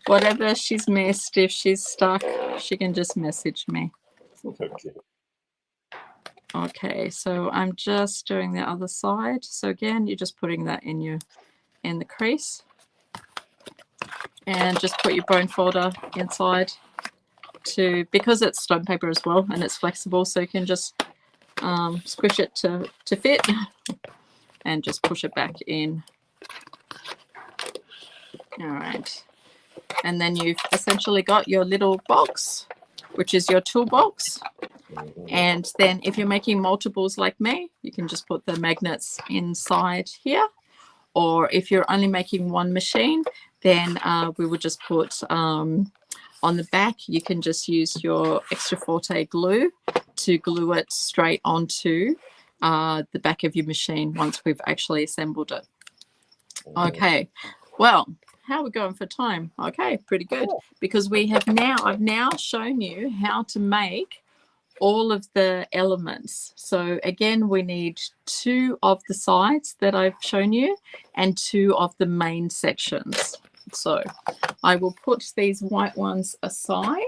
[SPEAKER 2] Whatever she's missed, if she's stuck, she can just message me.
[SPEAKER 1] Okay.
[SPEAKER 2] Okay, so I'm just doing the other side. So again, you're just putting that in the crease, and just put your bone folder inside because it's stone paper as well and it's flexible, so you can just squish it to fit and just push it back in. All right, and then you've essentially got your little box, which is your toolbox. And then if you're making multiples like me, you can just put the magnets inside here. Or if you're only making one machine, then we would just put on the back, you can just use your extra forte glue to glue it straight onto the back of your machine once we've actually assembled it. Okay, well, how are we going for time? Okay, pretty good, because I've now shown you how to make all of the elements. So again, we need 2 of the sides that I've shown you and 2 of the main sections. So I will put these white ones aside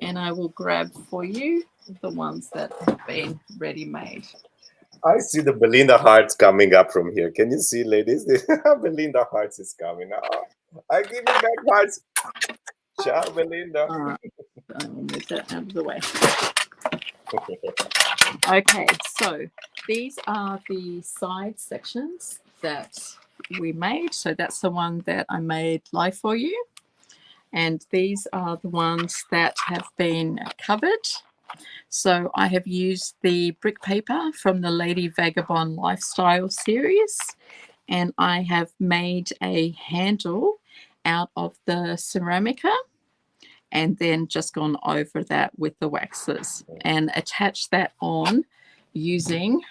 [SPEAKER 2] and I will grab for you the ones that have been ready made.
[SPEAKER 1] I see the Belinda hearts coming up from here. Can you see, ladies? Belinda hearts is coming up. I give you back hearts. Ciao, Belinda.
[SPEAKER 2] All right, I will move that out of the way. Okay, so these are the side sections that we made. So that's the one that I made live for you. And these are the ones that have been covered. So I have used the brick paper from the Lady Vagabond Lifestyle series. And I have made a handle out of the Ceramica, and then just gone over that with the waxes and attach that on using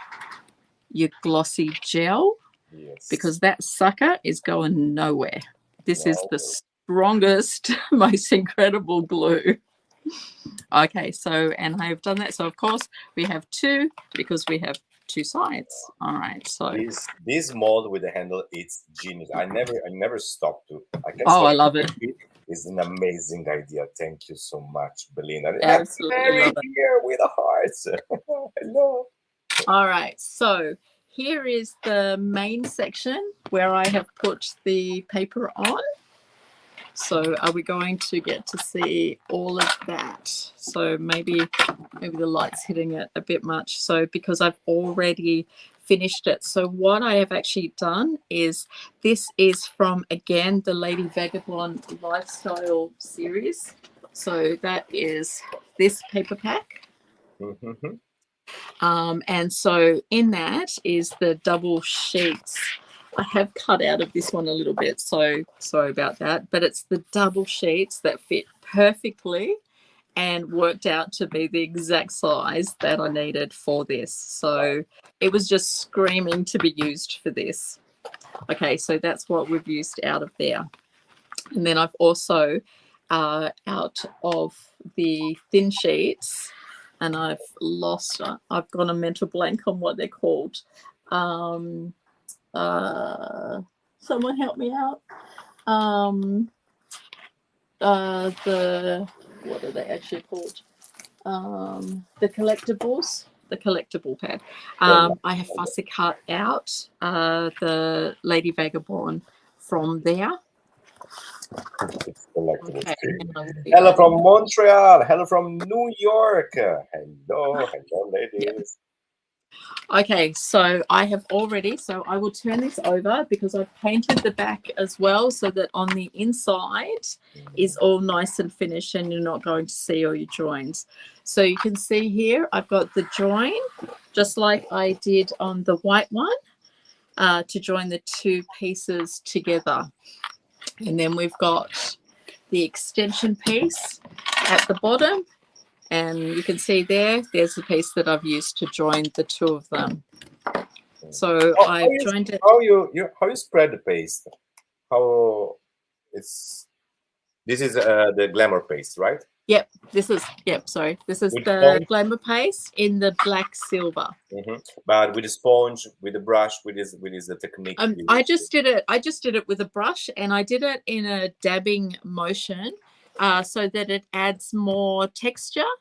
[SPEAKER 2] your glossy gel, because that sucker is going nowhere. This is the strongest, most incredible glue. Okay, so, and I have done that. So of course we have 2 because we have 2 sides. All right, so
[SPEAKER 1] this mold with the handle, it's genius. I never stop to.
[SPEAKER 2] I love it.
[SPEAKER 1] It's an amazing idea. Thank you so much, Belinda.
[SPEAKER 2] Absolutely love it.
[SPEAKER 1] Here with the hearts. Hello.
[SPEAKER 2] All right, so here is the main section where I have put the paper on. So are we going to get to see all of that? So maybe the light's hitting it a bit much. So because I've already finished it. So what I have actually done is, this is from, again, the Lady Vagabond Lifestyle series. So that is this paper pack. And so in that is the double sheets. I have cut out of this one a little bit, so sorry about that. But it's the double sheets that fit perfectly and worked out to be the exact size that I needed for this. So it was just screaming to be used for this. Okay, so that's what we've used out of there. And then I've also, out of the thin sheets, and I've gone a mental blank on what they're called. Someone help me out. What are they actually called? The collectibles, the collectible pad. I have fussy cut out the Lady Vagabond from there.
[SPEAKER 1] It's collectibles
[SPEAKER 2] Okay.
[SPEAKER 1] too.
[SPEAKER 2] And I will be
[SPEAKER 1] Hello from
[SPEAKER 2] adding.
[SPEAKER 1] Montreal. Hello from New York. Hello,
[SPEAKER 2] Yeah.
[SPEAKER 1] ladies.
[SPEAKER 2] Okay, so I have already, so I will turn this over because I've painted the back as well so that on the inside is all nice and finished and you're not going to see all your joins. So you can see here, I've got the join, just like I did on the white one, to join the two pieces together. And then we've got the extension piece at the bottom. And you can see there's the piece that I've used to join the two of them. So I've joined it.
[SPEAKER 1] How you spread the paste? How it's this is the glamour paste, right?
[SPEAKER 2] Yep, this is
[SPEAKER 1] With
[SPEAKER 2] the
[SPEAKER 1] sponge,
[SPEAKER 2] glamour paste in the black silver.
[SPEAKER 1] but with a sponge, with a brush, with this the technique.
[SPEAKER 2] I just did it with a brush, and I did it in a dabbing motion, so that it adds more texture.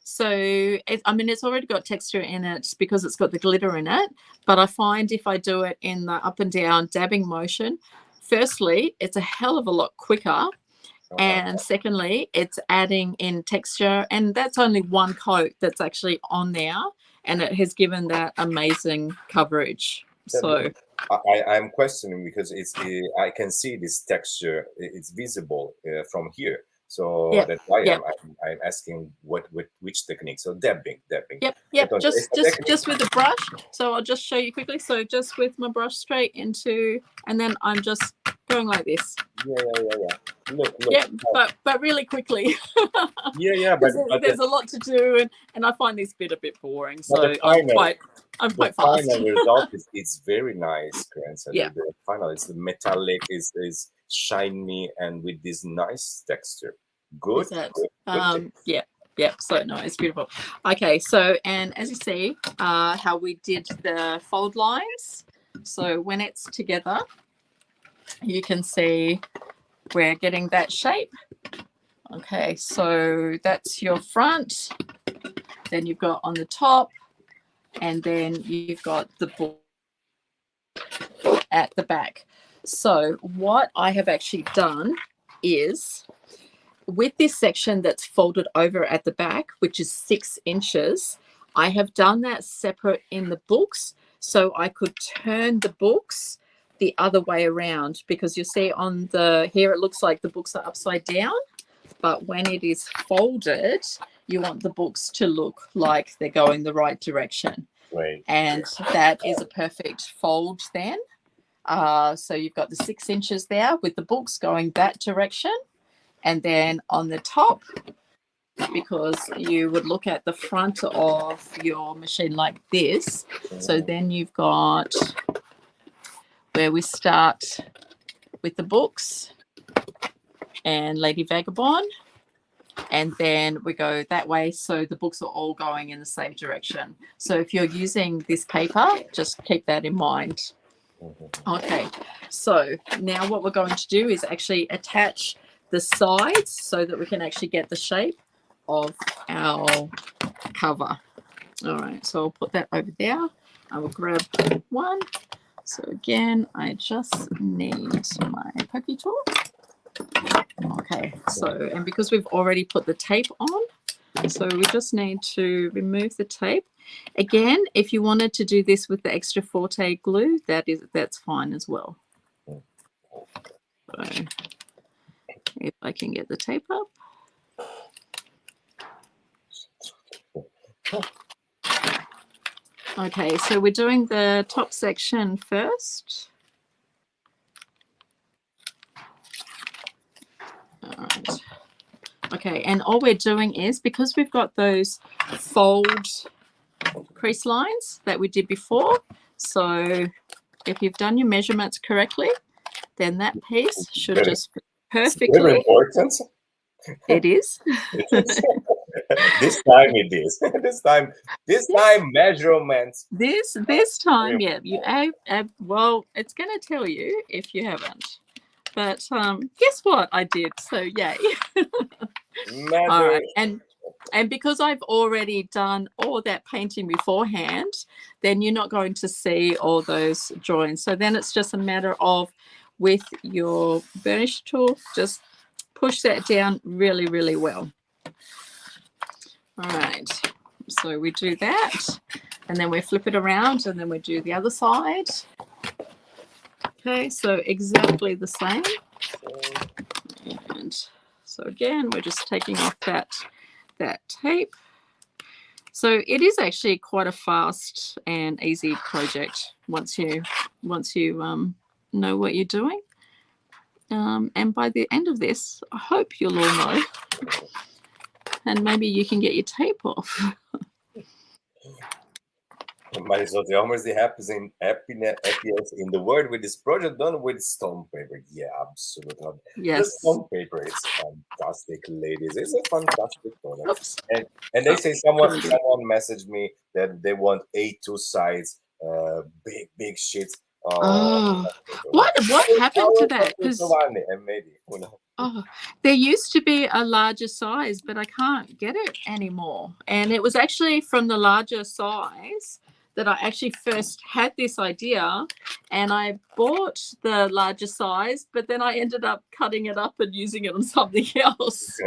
[SPEAKER 2] So it's already got texture in it because it's got the glitter in it. But I find if I do it in the up and down dabbing motion, firstly, it's a hell of a lot quicker. And secondly, it's adding in texture, and that's only one coat that's actually on there, and it has given that amazing coverage. So
[SPEAKER 1] I'm questioning because I can see this texture. It's visible from here, so
[SPEAKER 2] yeah,
[SPEAKER 1] that's why
[SPEAKER 2] yeah,
[SPEAKER 1] I'm asking which technique. So dabbing.
[SPEAKER 2] yep.
[SPEAKER 1] Entonces, esta
[SPEAKER 2] Just with a brush. So I'll just show you quickly. So just with my brush straight into, and then I'm just going like this.
[SPEAKER 1] Yeah. Look.
[SPEAKER 2] Yeah, but really quickly.
[SPEAKER 1] But
[SPEAKER 2] there's a lot to do, and I find this bit a bit boring. So
[SPEAKER 1] the
[SPEAKER 2] I'm
[SPEAKER 1] final
[SPEAKER 2] quite fast.
[SPEAKER 1] result is very nice, Kerensa.
[SPEAKER 2] Yeah.
[SPEAKER 1] The final is the metallic, is shiny and with this nice texture. Good.
[SPEAKER 2] Is that,
[SPEAKER 1] Good.
[SPEAKER 2] yeah, so no, it's beautiful. Okay, so and as you see, how we did the fold lines. So when it's together, you can see we're getting that shape. Okay, so that's your front. Then you've got on the top, and then you've got the book at the back. So what I have actually done is, with this section that's folded over at the back, which is 6 inches, I have done that separate in the books so I could turn the books the other way around, because you see on the here it looks like the books are upside down, but when it is folded, you want the books to look like they're going the right direction.
[SPEAKER 1] Right.
[SPEAKER 2] And that is a perfect fold then. So you've got the 6 inches there with the books going that direction. And then on the top, because you would look at the front of your machine like this. So then you've got where we start with the books and Lady Vagabond. And then we go that way, so the books are all going in the same direction. So if you're using this paper, just keep that in mind. Okay, so now what we're going to do is actually attach the sides so that we can actually get the shape of our cover. All right, so I'll put that over there. I will grab one. So again, I just need my pokey tool. Okay, so, and because we've already put the tape on, so we just need to remove the tape. Again, if you wanted to do this with the extra forte glue, that's fine as well. So if I can get the tape up. Okay, so we're doing the top section first. All right. Okay, and all we're doing is, because we've got those fold crease lines that we did before, so if you've done your measurements correctly, then that piece should just fit perfectly.
[SPEAKER 1] Very important.
[SPEAKER 2] It is.
[SPEAKER 1] This time it is. This time measurements.
[SPEAKER 2] This time, yeah. You well, it's going to tell you if you haven't. But guess what? I did. So yay. All right, and because I've already done all that painting beforehand, then you're not going to see all those joins. So then it's just a matter of with your burnish tool, just push that down really, really well. All right, so we do that, and then we flip it around, and then we do the other side. Okay, so exactly the same. And so again, we're just taking off that tape. So it is actually quite a fast and easy project once you know what you're doing. And by the end of this, I hope you'll all know, and maybe you can get your tape off.
[SPEAKER 1] Marisol, the Omar is the happiest in the world with this project done with stone paper. Yeah, absolutely.
[SPEAKER 2] Yes.
[SPEAKER 1] The stone paper is fantastic, ladies. It's a fantastic product.
[SPEAKER 2] Oops.
[SPEAKER 1] And they say someone messaged me that they want A2 size, big sheets.
[SPEAKER 2] What happened to that?
[SPEAKER 1] Maybe, who knows?
[SPEAKER 2] Oh, there used to be a larger size, but I can't get it anymore. And it was actually from the larger size that I actually first had this idea, and I bought the larger size, but then I ended up cutting it up and using it on something else.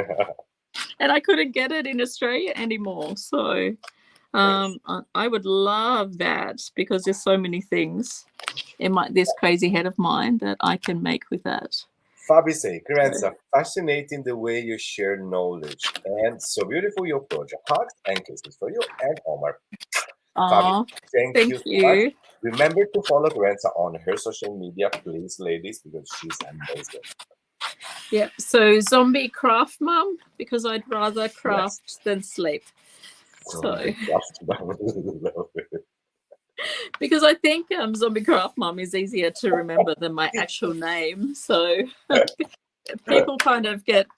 [SPEAKER 2] And I couldn't get it in Australia anymore. So I would love that, because there's so many things in this crazy head of mine that I can make with that.
[SPEAKER 1] Fabi say, Kerensa, fascinating the way you share knowledge, and so beautiful your project. Hugs and kisses for you and Omar. Fabi, thank you so much. Remember to follow Kerensa on her social media, please, ladies, because she's amazing.
[SPEAKER 2] Yep. So zombie craft mum, because I'd rather craft than sleep. Because I think zombie craft mum is easier to remember than my actual name. So people kind of get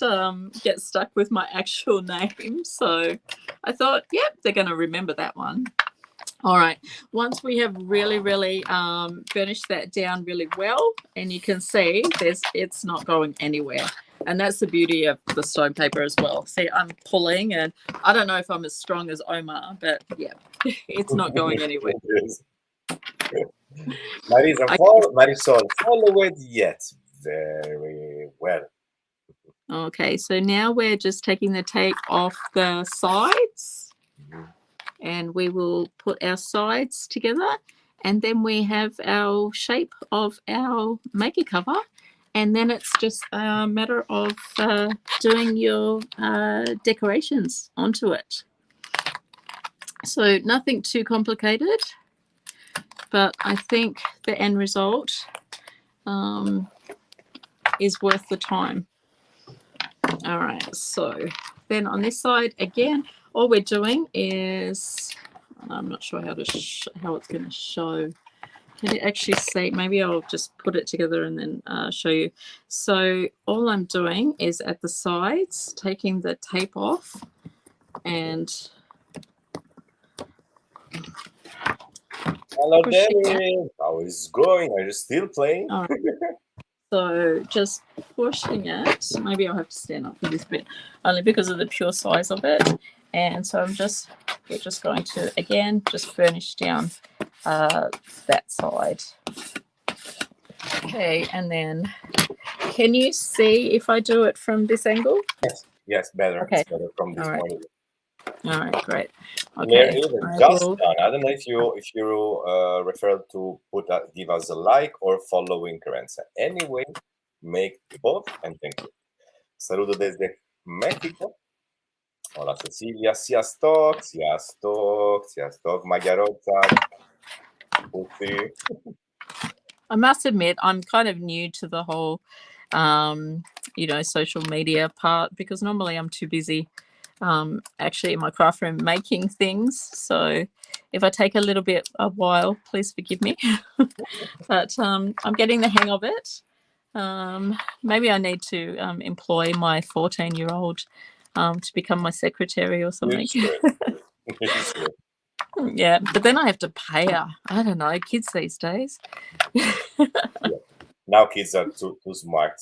[SPEAKER 2] stuck with my actual name. So I thought, yep, they're going to remember that one. All right. Once we have really, really burnished that down really well, and you can see it's not going anywhere. And that's the beauty of the stone paper as well. See, I'm pulling, and I don't know if I'm as strong as Omar, but yeah, it's not going anywhere.
[SPEAKER 1] Marisol, follow it yet. Very well.
[SPEAKER 2] Okay, so now we're just taking the tape off the sides, and we will put our sides together, and then we have our shape of our maker cover, and then it's just a matter of doing your decorations onto it. So nothing too complicated, but I think the end result is worth the time. All right, so then on this side again, all we're doing is, I'm not sure how it's going to show. Can you actually see? Maybe I'll just put it together and then show you. So all I'm doing is at the sides, taking the tape off, and
[SPEAKER 1] hello, Danny. How is it going? Are you still playing?
[SPEAKER 2] So just pushing it. Maybe I'll have to stand up for this bit, only because of the pure size of it. And so we're just going to, again, just furnish down that side. Okay, and then can you see if I do it from this angle?
[SPEAKER 1] Yes, better.
[SPEAKER 2] Okay.
[SPEAKER 1] It's better from this point of view.
[SPEAKER 2] All right, great.
[SPEAKER 1] Okay. Just done. I don't know if you refer to give us a like or following Kerensa. Anyway, make both, and thank you. Saludo desde México. Hola Cecilia, sziasztok, Magyarország.
[SPEAKER 2] I must admit, I'm kind of new to the whole, social media part, because normally I'm too busy actually in my craft room making things. So if I take a while, please forgive me. But I'm getting the hang of it. Maybe I need to employ my 14-year-old to become my secretary or something. Yeah, but then I have to pay her. I don't know, kids these days.
[SPEAKER 1] Now kids are too smart.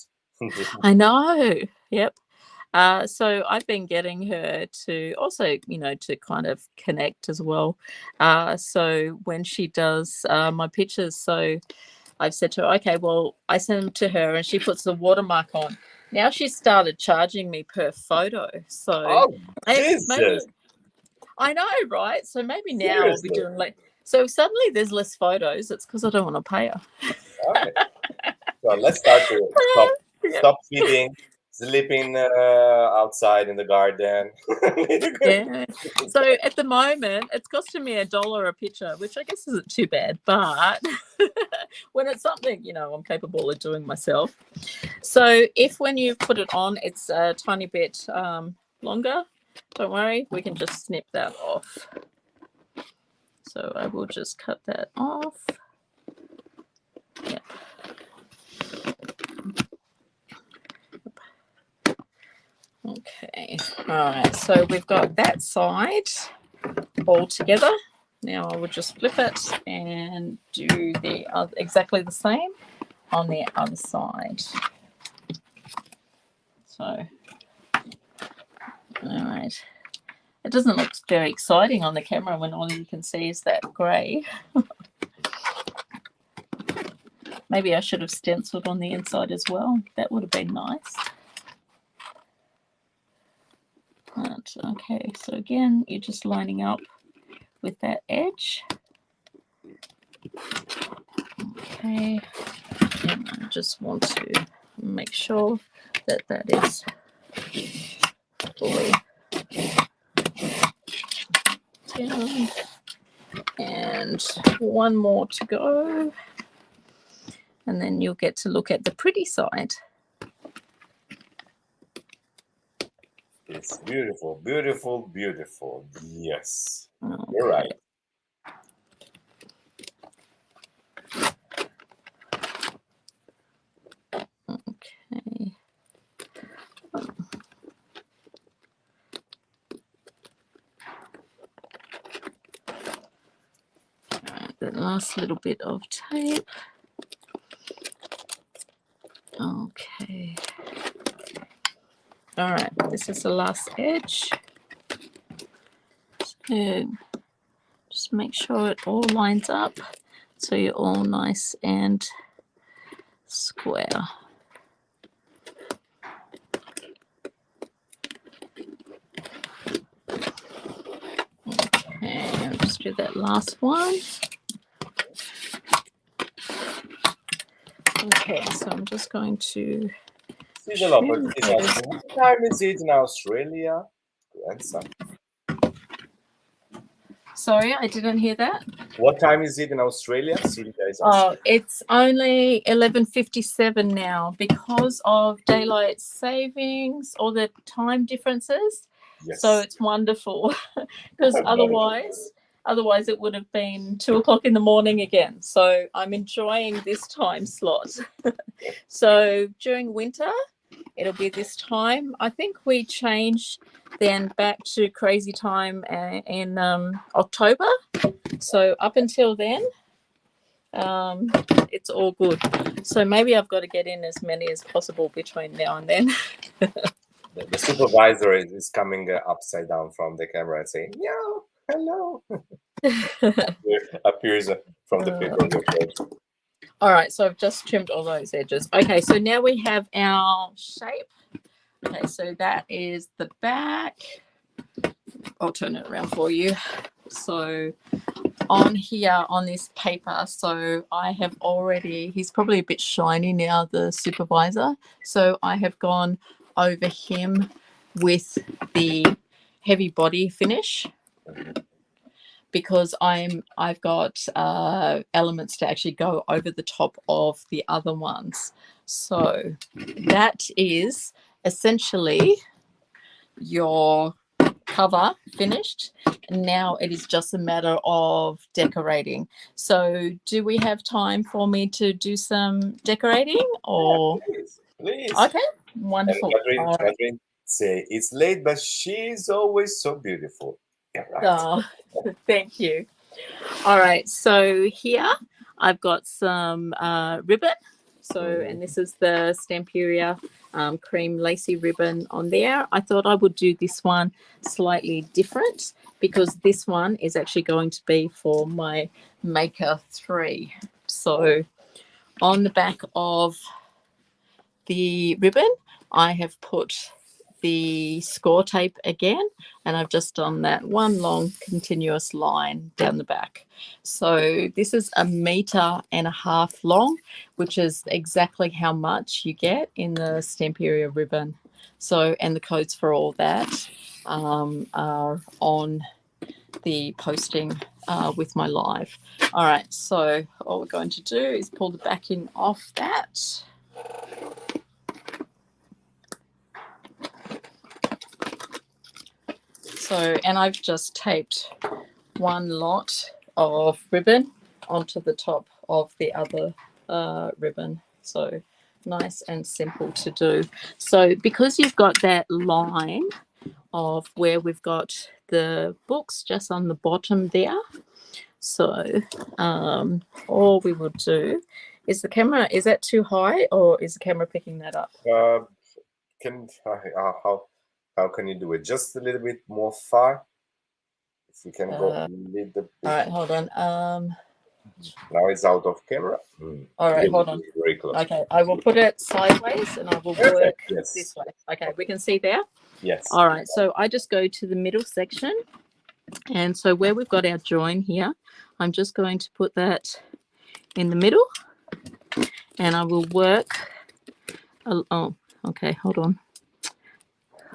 [SPEAKER 2] I know. Yep. So I've been getting her to also, to kind of connect as well. So when she does my pictures, so I've said to her, okay, well, I send them to her and she puts the watermark on. Now she's started charging me per photo. So
[SPEAKER 1] Oh,
[SPEAKER 2] maybe
[SPEAKER 1] Jesus.
[SPEAKER 2] I know, right? So maybe now I'll be
[SPEAKER 1] Seriously.
[SPEAKER 2] doing like, so if suddenly there's less photos, it's because I don't want to pay her.
[SPEAKER 1] Okay. So let's start to stop
[SPEAKER 2] Yeah.
[SPEAKER 1] stop feeding, sleeping outside in the garden.
[SPEAKER 2] Yeah. So at the moment, it's costing me $1 a picture, which I guess isn't too bad. But when it's something, you know, I'm capable of doing myself. So if when you put it on, it's a tiny bit longer, don't worry, we can just snip that off. So I will just cut that off. Yeah. Okay. All right. So we've got that side all together. Now I will just flip it and do the other, exactly the same on the other side. So, all right. It doesn't look very exciting on the camera when all you can see is that grey. Maybe I should have stenciled on the inside as well. That would have been nice. But, okay, so again, you're just lining up with that edge. Okay, and I just want to make sure that that is fully down. And one more to go. And then you'll get to look at the pretty side.
[SPEAKER 1] It's beautiful, beautiful, beautiful. Yes,
[SPEAKER 2] Okay.
[SPEAKER 1] you're right.
[SPEAKER 2] Okay. Alright, the last little bit of tape. Okay. All right, this is the last edge. So just make sure it all lines up so you're all nice and square. Okay, I'll just do that last one. Okay, so I'm just going to trim those.
[SPEAKER 1] What time is it in Australia? Kerensa.
[SPEAKER 2] Sorry, I didn't hear that.
[SPEAKER 1] What time is it in Australia?
[SPEAKER 2] Oh, it's only 11:57 now because of daylight savings or the time differences.
[SPEAKER 1] Yes.
[SPEAKER 2] So it's wonderful because otherwise it would have been 2 o'clock in the morning again. So I'm enjoying this time slot. So during winter, it'll be this time. I think we change then back to crazy time in October. So up until then, it's all good. So maybe I've got to get in as many as possible between now and then.
[SPEAKER 1] The supervisor is coming upside down from the camera and saying, "Yo, hello." Appears from the paper.
[SPEAKER 2] All right, so I've just trimmed all those edges. Okay, so now we have our shape. Okay, so that is the back. I'll turn it around for you. So on here on this paper, so I have already, he's probably a bit shiny now, the supervisor. So I have gone over him with the heavy body finish because I've got elements to actually go over the top of the other ones. So that is essentially your cover finished. Now it is just a matter of decorating. So do we have time for me to do some decorating or?
[SPEAKER 1] Yeah, please.
[SPEAKER 2] Okay, wonderful.
[SPEAKER 1] Catherine say it's late, but she's always so beautiful. Yeah, right.
[SPEAKER 2] Oh, thank you. All right, so here I've got some ribbon. So, and this is the Stamperia cream lacy ribbon on there. I thought I would do this one slightly different because this one is actually going to be for my Maker 3. So on the back of the ribbon, I have put the score tape again, and I've just done that one long continuous line down the back. So this is 1.5 meters long, which is exactly how much you get in the Stamperia ribbon. So, and the codes for all that are on the posting with my live. All right, so all we're going to do is pull the backing off that. So, and I've just taped one lot of ribbon onto the top of the other ribbon. So nice and simple to do. So because you've got that line of where we've got the books just on the bottom there, so all we will do is the camera, is that too high or is the camera picking that up?
[SPEAKER 1] How can you do it? Just a little bit more far. If you can go a little bit.
[SPEAKER 2] All right, hold on.
[SPEAKER 1] Now it's out of camera.
[SPEAKER 2] All right, hold on.
[SPEAKER 1] Very close.
[SPEAKER 2] Okay, I will put it sideways and I will work this way. Okay, we can see there?
[SPEAKER 1] Yes.
[SPEAKER 2] All right, so I just go to the middle section. And so where we've got our join here, I'm just going to put that in the middle. And I will work. Oh, okay, hold on.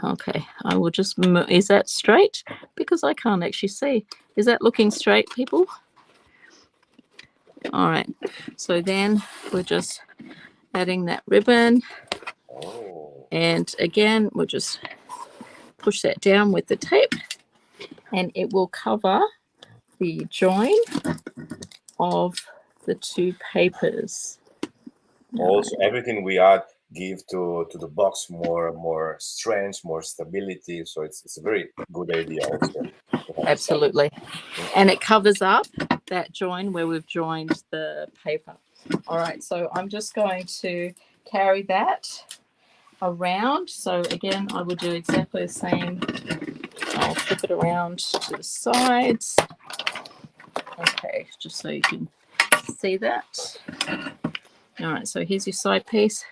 [SPEAKER 2] Okay, I will just move. Is that straight? Because I can't actually see. Is that looking straight, people? All right, so then we're just adding that ribbon.
[SPEAKER 1] Oh.
[SPEAKER 2] And again, we'll just push that down with the tape and it will cover the join of the two papers.
[SPEAKER 1] Also, everything we add give to the box more strength, more stability. So it's a very good idea also.
[SPEAKER 2] Absolutely. And it covers up that join where we've joined the paper. All right, so I'm just going to carry that around. So again, I will do exactly the same. I'll flip it around to the sides. Okay, just so you can see that. All right, so here's your side piece.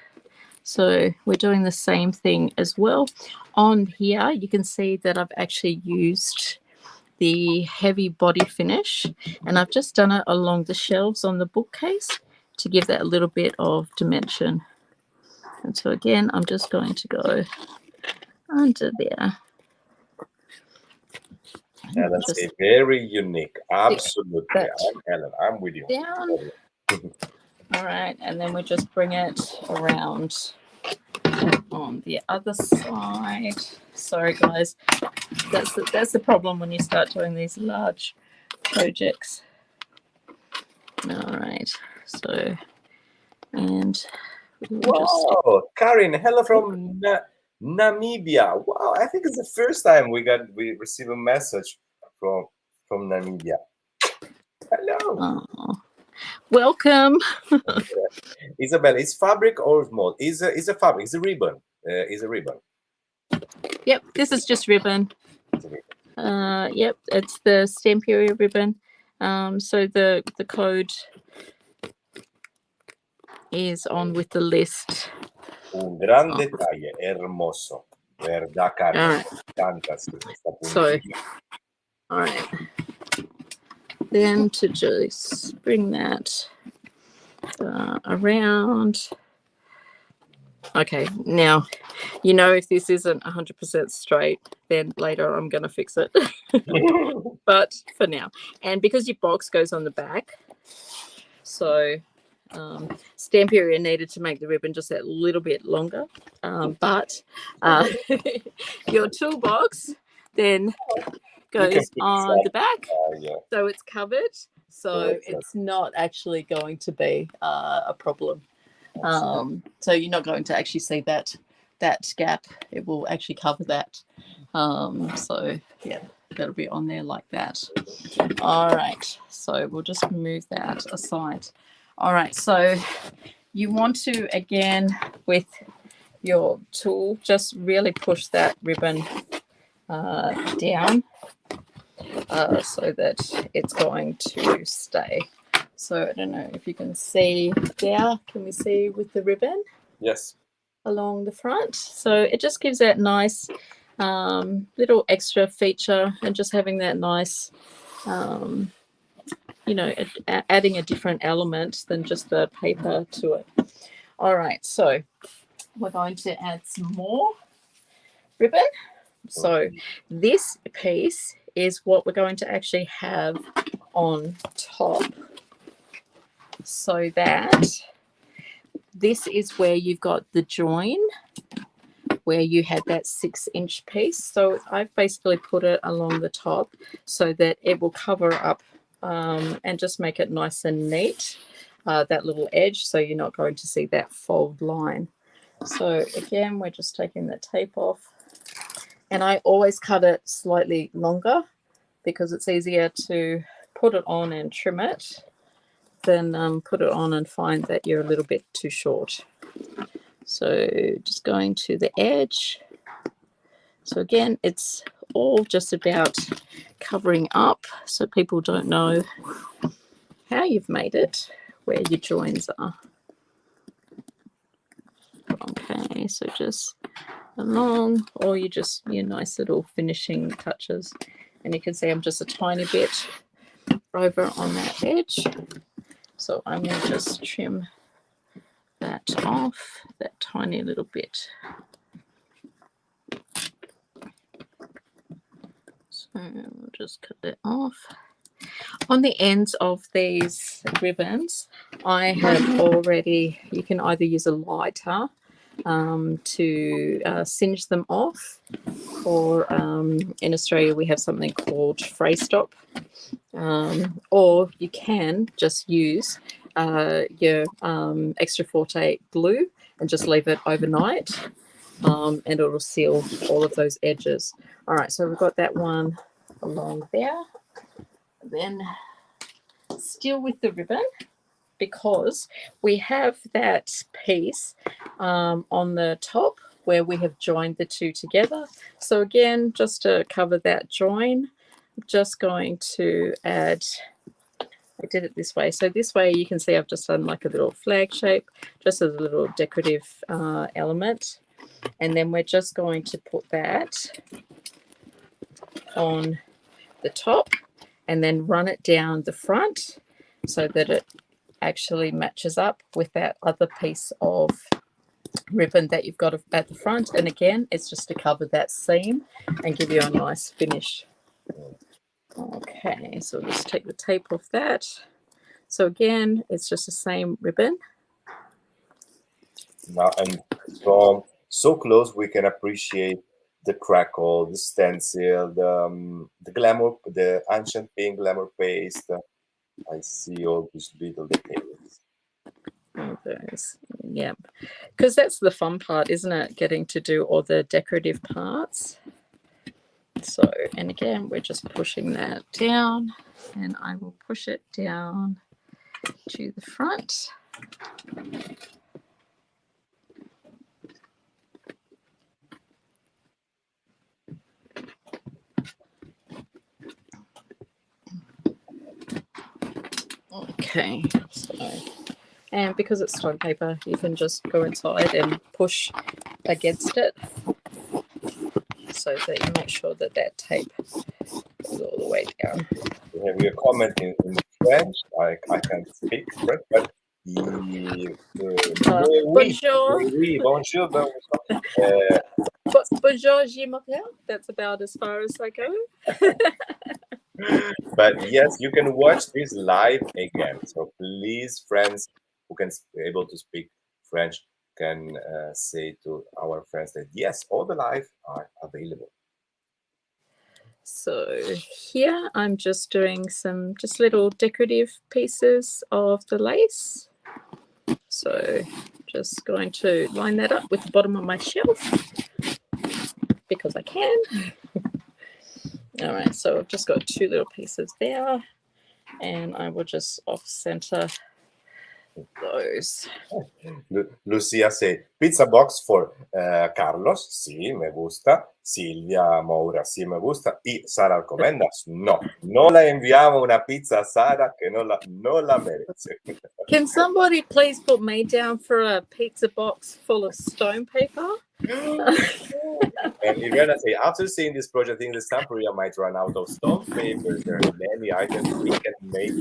[SPEAKER 2] So we're doing the same thing as well. On here, you can see that I've actually used the heavy body finish, and I've just done it along the shelves on the bookcase to give that a little bit of dimension. And so again, I'm just going to go under there.
[SPEAKER 1] Yeah, that's very unique. Absolutely. I'm Helen. I'm with you.
[SPEAKER 2] Down. All right, and then we just bring it around on the other side. Sorry, guys. That's the problem when you start doing these large projects. All right, so, and
[SPEAKER 1] wow, Karin, hello from Namibia. Wow, I think it's the first time we receive a message from Namibia. Hello.
[SPEAKER 2] Oh, welcome.
[SPEAKER 1] Isabel, is fabric or mold? Is a fabric? Is a ribbon? Is a ribbon?
[SPEAKER 2] Yep, this is just ribbon. Yep, it's the Stamperia ribbon. So the code is on with the list.
[SPEAKER 1] Un gran detalle, hermoso. ¿Verdad, Carmen?
[SPEAKER 2] So, all right. Then to just bring that around. Okay, now, you know, if this isn't 100% straight, then later I'm going to fix it. But for now. And because your box goes on the back, so Stamperia needed to make the ribbon just that little bit longer. But your toolbox then goes on the back. So it's covered. So it's not actually going to be a problem. So you're not going to actually see that gap. It will actually cover that. So yeah, that'll be on there like that. All right, so we'll just move that aside. All right, so you want to, again, with your tool, just really push that ribbon down so that it's going to stay So I don't know if you can see there. Can we see with the ribbon
[SPEAKER 1] Yes.
[SPEAKER 2] along the front? So it just gives that nice little extra feature, and just having that nice, you know, adding a different element than just the paper to it. All right, so we're going to add some more ribbon. So this piece is what we're going to actually have on top, so that this is where you've got the join, where you had that 6-inch piece. So I've basically put it along the top so that it will cover up and just make it nice and neat, that little edge, so you're not going to see that fold line. So again, we're just taking the tape off, and I always cut it slightly longer because it's easier to put it on and trim it than put it on and find that you're a little bit too short. So just going to the edge. So again, it's all just about covering up so people don't know how you've made it, where your joins are. Okay, so just along, or you just your nice little finishing touches. And you can see I'm just a tiny bit over on that edge. So I'm going to just trim that off, that tiny little bit. So we'll just cut that off. On the ends of these ribbons, I have already, you can either use a lighter to singe them off, or in Australia we have something called fray stop, or you can just use your extra forte glue and just leave it overnight, and it'll seal all of those edges. All right, so we've got that one along there. Then still with the ribbon, because we have that piece on the top where we have joined the two together. So again, just to cover that join, I'm just going to add, I did it this way. So this way you can see I've just done like a little flag shape, just as a little decorative element. And then we're just going to put that on the top and then run it down the front so that it actually matches up with that other piece of ribbon that you've got at the front. And again, it's just to cover that seam and give you a nice finish. Okay, so we'll just take the tape off that. So again, it's just the same ribbon.
[SPEAKER 1] Now, and from so close, we can appreciate the crackle, the stencil, the glamour, the ancient pink glamour paste. I see all these little details.
[SPEAKER 2] Those, yeah, because that's the fun part, isn't it? Getting to do all the decorative parts. So, and again, we're just pushing that down, and I will push it down to the front. Okay, so, and because it's stone paper, you can just go inside and push against it so that you make sure that that tape goes all the way down.
[SPEAKER 1] We have your comment in French. I can't speak French, but
[SPEAKER 2] Bonjour.
[SPEAKER 1] oui, bonjour, bonjour.
[SPEAKER 2] Bonjour, Gimorel. That's about as far as I go.
[SPEAKER 1] But yes, you can watch this live again. So please, friends who can able to speak French, can say to our friends that yes, all the live are available.
[SPEAKER 2] So here I'm just doing some just little decorative pieces of the lace. So just going to line that up with the bottom of my shelf because I can. All right, so I've just got two little pieces there, and I will just off center those.
[SPEAKER 1] Lucia say, pizza box for Carlos, sí, me gusta. Silvia Moura, sí, me gusta. Y Sara Alcobendas, no, no la enviamos una pizza a Sara que no la merece.
[SPEAKER 2] Can somebody please put me down for a pizza box full of stone paper?
[SPEAKER 1] And Irena say, after seeing this project, I think the Stamperia might run out of stone papers. There are many items we can make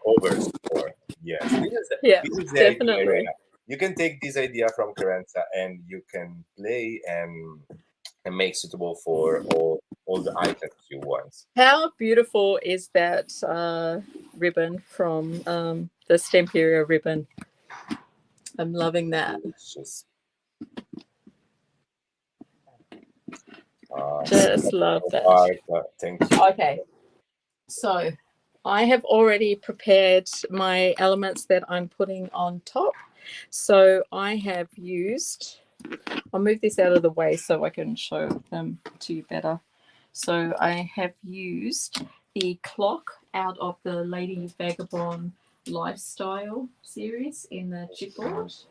[SPEAKER 1] covers for. Yes,
[SPEAKER 2] Yeah,
[SPEAKER 1] this is the idea,
[SPEAKER 2] definitely.
[SPEAKER 1] Irena. You can take this idea from Kerensa and you can play and make suitable for all the items you want.
[SPEAKER 2] How beautiful is that ribbon from the Stamperia ribbon? I'm loving that.
[SPEAKER 1] Delicious.
[SPEAKER 2] Just love that.
[SPEAKER 1] Thank you.
[SPEAKER 2] Okay, so I have already prepared my elements that I'm putting on top. So I have used, I'll move this out of the way so I can show them to you better. So I have used the clock out of the Lady Vagabond Lifestyle series in the chipboard.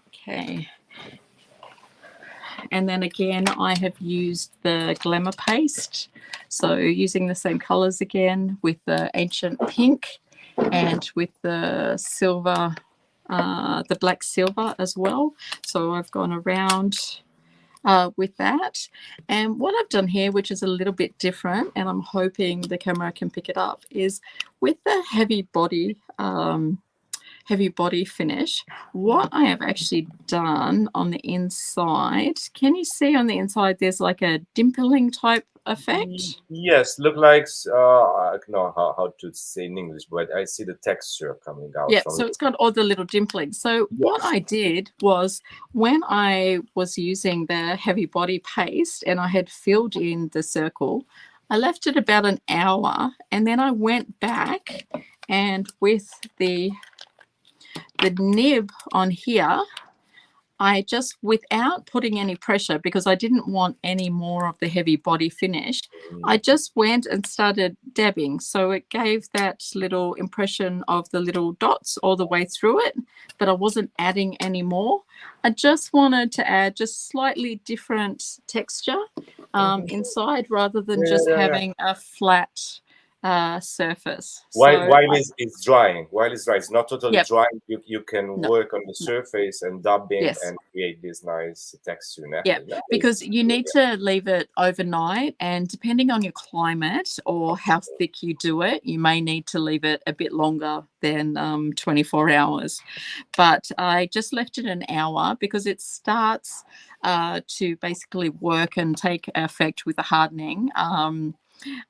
[SPEAKER 2] Okay. And then again, I have used the Glamour paste. So using the same colors again with the ancient pink and with the silver, the black silver as well. So I've gone around with that. And what I've done here, which is a little bit different, and I'm hoping the camera can pick it up, is with the heavy body finish, what I have actually done on the inside, can you see on the inside there's like a dimpling type effect?
[SPEAKER 1] Yes, look like I don't know how to say in English, but I see the texture coming out.
[SPEAKER 2] Yeah, so it's got all the little dimplings. So what I did was when I was using the heavy body paste and I had filled in the circle, I left it about an hour and then I went back and with the nib on here, I just, without putting any pressure, because I didn't want any more of the heavy body finish, I just went and started dabbing. So it gave that little impression of the little dots all the way through it, but I wasn't adding any more. I just wanted to add just slightly different texture inside rather than just having a flat surface.
[SPEAKER 1] While it's drying, it's not totally drying, you can work on the surface and dabbing and create this nice texture.
[SPEAKER 2] Yeah, because you need to leave it overnight, and depending on your climate or how thick you do it, you may need to leave it a bit longer than 24 hours. But I just left it an hour because it starts to basically work and take effect with the hardening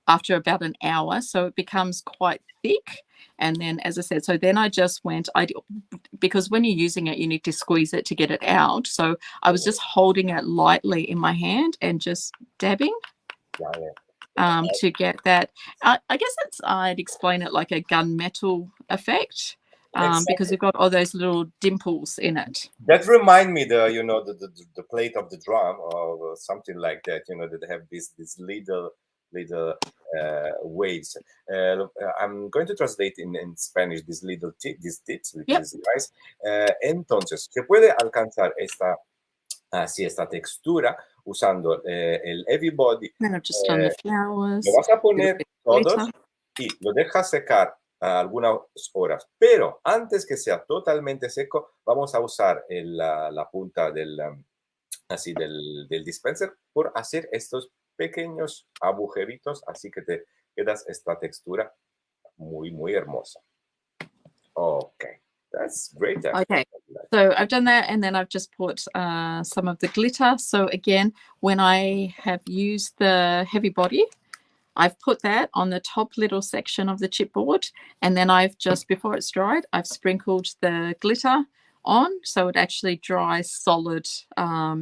[SPEAKER 2] after about an hour, so it becomes quite thick. And then, as I said, so then I just went, because when you're using it, you need to squeeze it to get it out. So I was just holding it lightly in my hand and just dabbing to get that. I guess I'd explain it like a gunmetal effect. Because you've got all those little dimples in it.
[SPEAKER 1] That remind me the plate of the drum or something like that. That have these little waves. I'm going to translate in Spanish these these tips, which is nice. Entonces, se puede alcanzar esta textura usando el heavy body.
[SPEAKER 2] Then I've just done the flowers.
[SPEAKER 1] Lo vas a poner todos y lo dejas secar algunas horas, pero antes que sea totalmente seco, vamos a usar la punta del dispenser por hacer estos pequeños agujeritos, así que te quedas esta textura muy, muy hermosa. Okay, that's great.
[SPEAKER 2] Okay, so I've done that, and then I've just put some of the glitter. So again, when I have used the heavy body, I've put that on the top little section of the chipboard, and then I've just, before it's dried, I've sprinkled the glitter on so it actually dries solid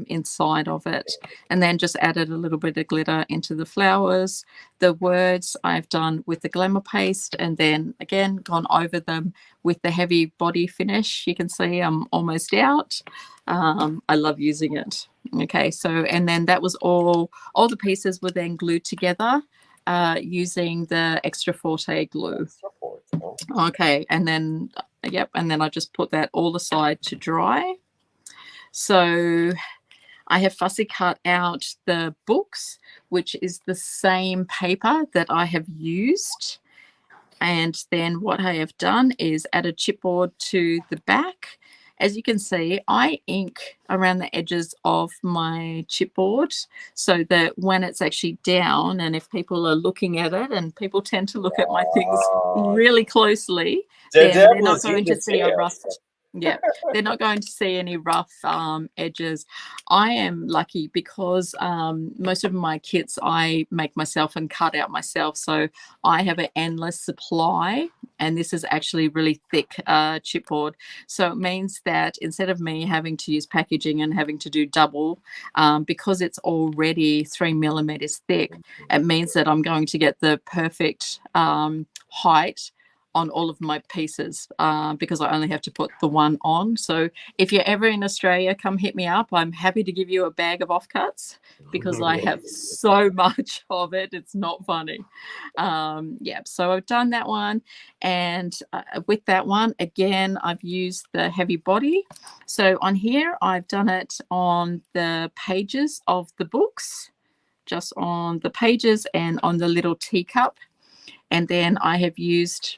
[SPEAKER 2] inside of it, and then just added a little bit of glitter into the flowers. The words I've done with the glamour paste, and then again gone over them with the heavy body finish. You can see I'm almost out. I love using it. Okay, so and then that was all the pieces were then glued together using the extra forte glue. Okay, and then, yep, and then I just put that all aside to dry. So I have fussy cut out the books, which is the same paper that I have used. And then what I have done is added chipboard to the back. As you can see, I ink around the edges of my chipboard so that when it's actually down, and if people are looking at it, and people tend to look at my things
[SPEAKER 1] Wow.
[SPEAKER 2] really closely,
[SPEAKER 1] The
[SPEAKER 2] then they're
[SPEAKER 1] devil
[SPEAKER 2] not
[SPEAKER 1] is in
[SPEAKER 2] going
[SPEAKER 1] the
[SPEAKER 2] to see a rough,
[SPEAKER 1] details.
[SPEAKER 2] yeah, they're not going to see any rough edges. I am lucky because most of my kits I make myself and cut out myself. So I have an endless supply, and this is actually really thick chipboard. So it means that instead of me having to use packaging and having to do double, because it's already 3 millimeters thick, it means that I'm going to get the perfect height on all of my pieces because I only have to put the one on. So if you're ever in Australia, come hit me up. I'm happy to give you a bag of offcuts because I have so much of it. It's not funny. Yeah, so I've done that one. And with that one, again, I've used the heavy body. So on here, I've done it on the pages of the books, just on the pages and on the little teacup. And then I have used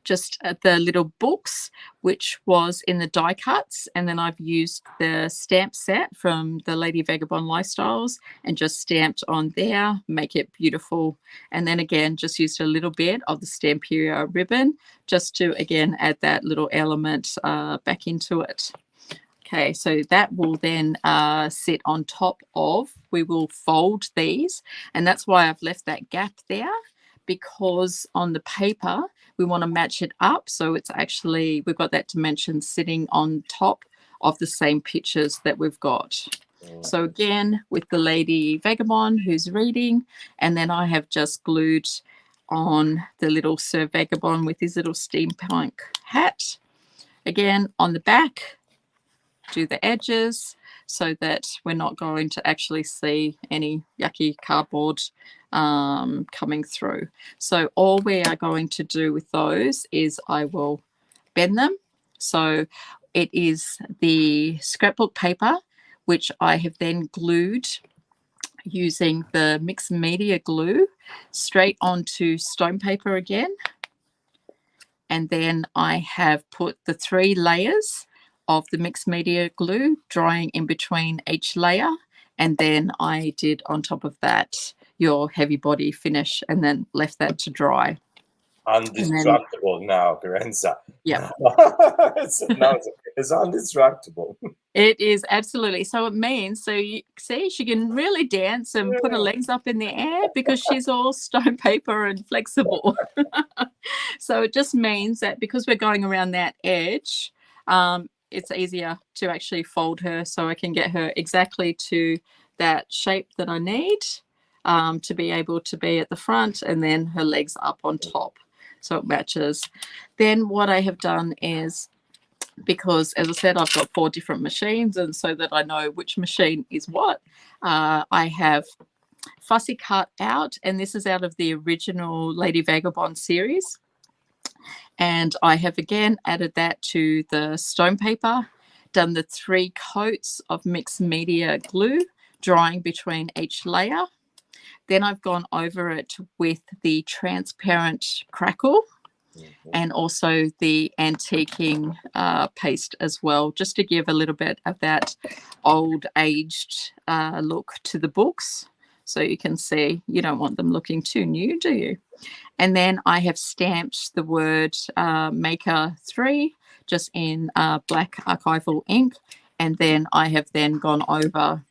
[SPEAKER 2] just the little books, which was in the die cuts. And then I've used the stamp set from the Lady Vagabond Lifestyles and just stamped on there, make it beautiful. And then again, just used a little bit of the Stamperia ribbon just to, again, add that little element back into it. Okay, so that will then sit on top of, we will fold these. And that's why I've left that gap there, because on the paper, we want to match it up. So it's actually, we've got that dimension sitting on top of the same pictures that we've got. So again, with the Lady Vagabond who's reading, and then I have just glued on the little Sir Vagabond with his little steampunk hat. Again, on the back, do the edges so that we're not going to actually see any yucky cardboard coming through. So all we are going to do with those is I will bend them. So it is the scrapbook paper, which I have then glued using the mixed media glue straight onto stone paper again. And then I have put the 3 layers of the mixed media glue drying in between each layer. And then I did on top of that your heavy body finish and then left that to dry.
[SPEAKER 1] Undestructible now, Kerensa.
[SPEAKER 2] Yeah.
[SPEAKER 1] It's undestructible.
[SPEAKER 2] It is absolutely. So it means, so you see, she can really dance and put her legs up in the air because she's all stone paper and flexible. So it just means that because we're going around that edge, it's easier to actually fold her so I can get her exactly to that shape that I need to be able to be at the front, and then her legs up on top. So it matches. Then what I have done is, because as I said, I've got 4 different machines, and so that I know which machine is what, I have fussy cut out, and this is out of the original Lady Vagabond series. And I have again added that to the stone paper, done the 3 coats of mixed media glue, drying between each layer. Then I've gone over it with the transparent crackle and also the antiquing paste as well, just to give a little bit of that old aged look to the books. So you can see you don't want them looking too new, do you? And then I have stamped the word Maker 3 just in black archival ink. And then I have then gone over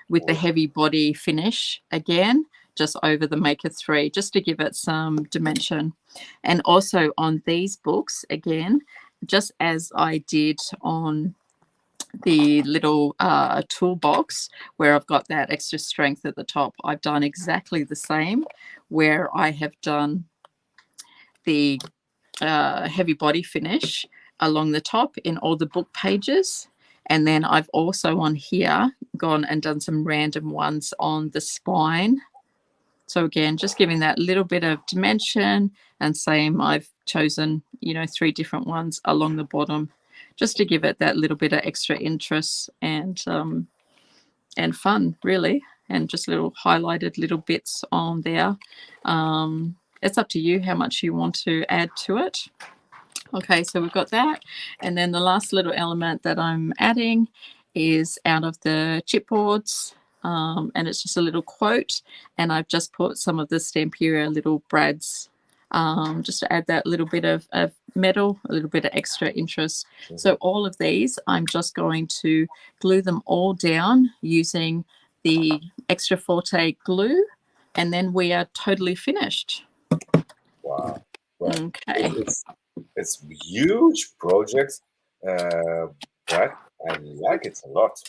[SPEAKER 2] with the heavy body finish again, just over the Maker 3, just to give it some dimension. And also on these books, again, just as I did on the little toolbox where I've got that extra strength at the top, I've done exactly the same, where I have done the heavy body finish along the top in all the book pages. And then I've also on here gone and done some random ones on the spine So again, just giving that little bit of dimension, and same, I've chosen, 3 different ones along the bottom just to give it that little bit of extra interest and fun, really, and just little highlighted little bits on there. It's up to you how much you want to add to it. Okay, so we've got that. And then the last little element that I'm adding is out of the chipboards. And it's just a little quote. And I've just put some of the Stamperia little brads just to add that little bit of metal, a little bit of extra interest. So all of these, I'm just going to glue them all down using the Extra Forte glue. And then we are totally finished.
[SPEAKER 1] Wow. Well,
[SPEAKER 2] Okay.
[SPEAKER 1] it's huge project, but I like it a lot.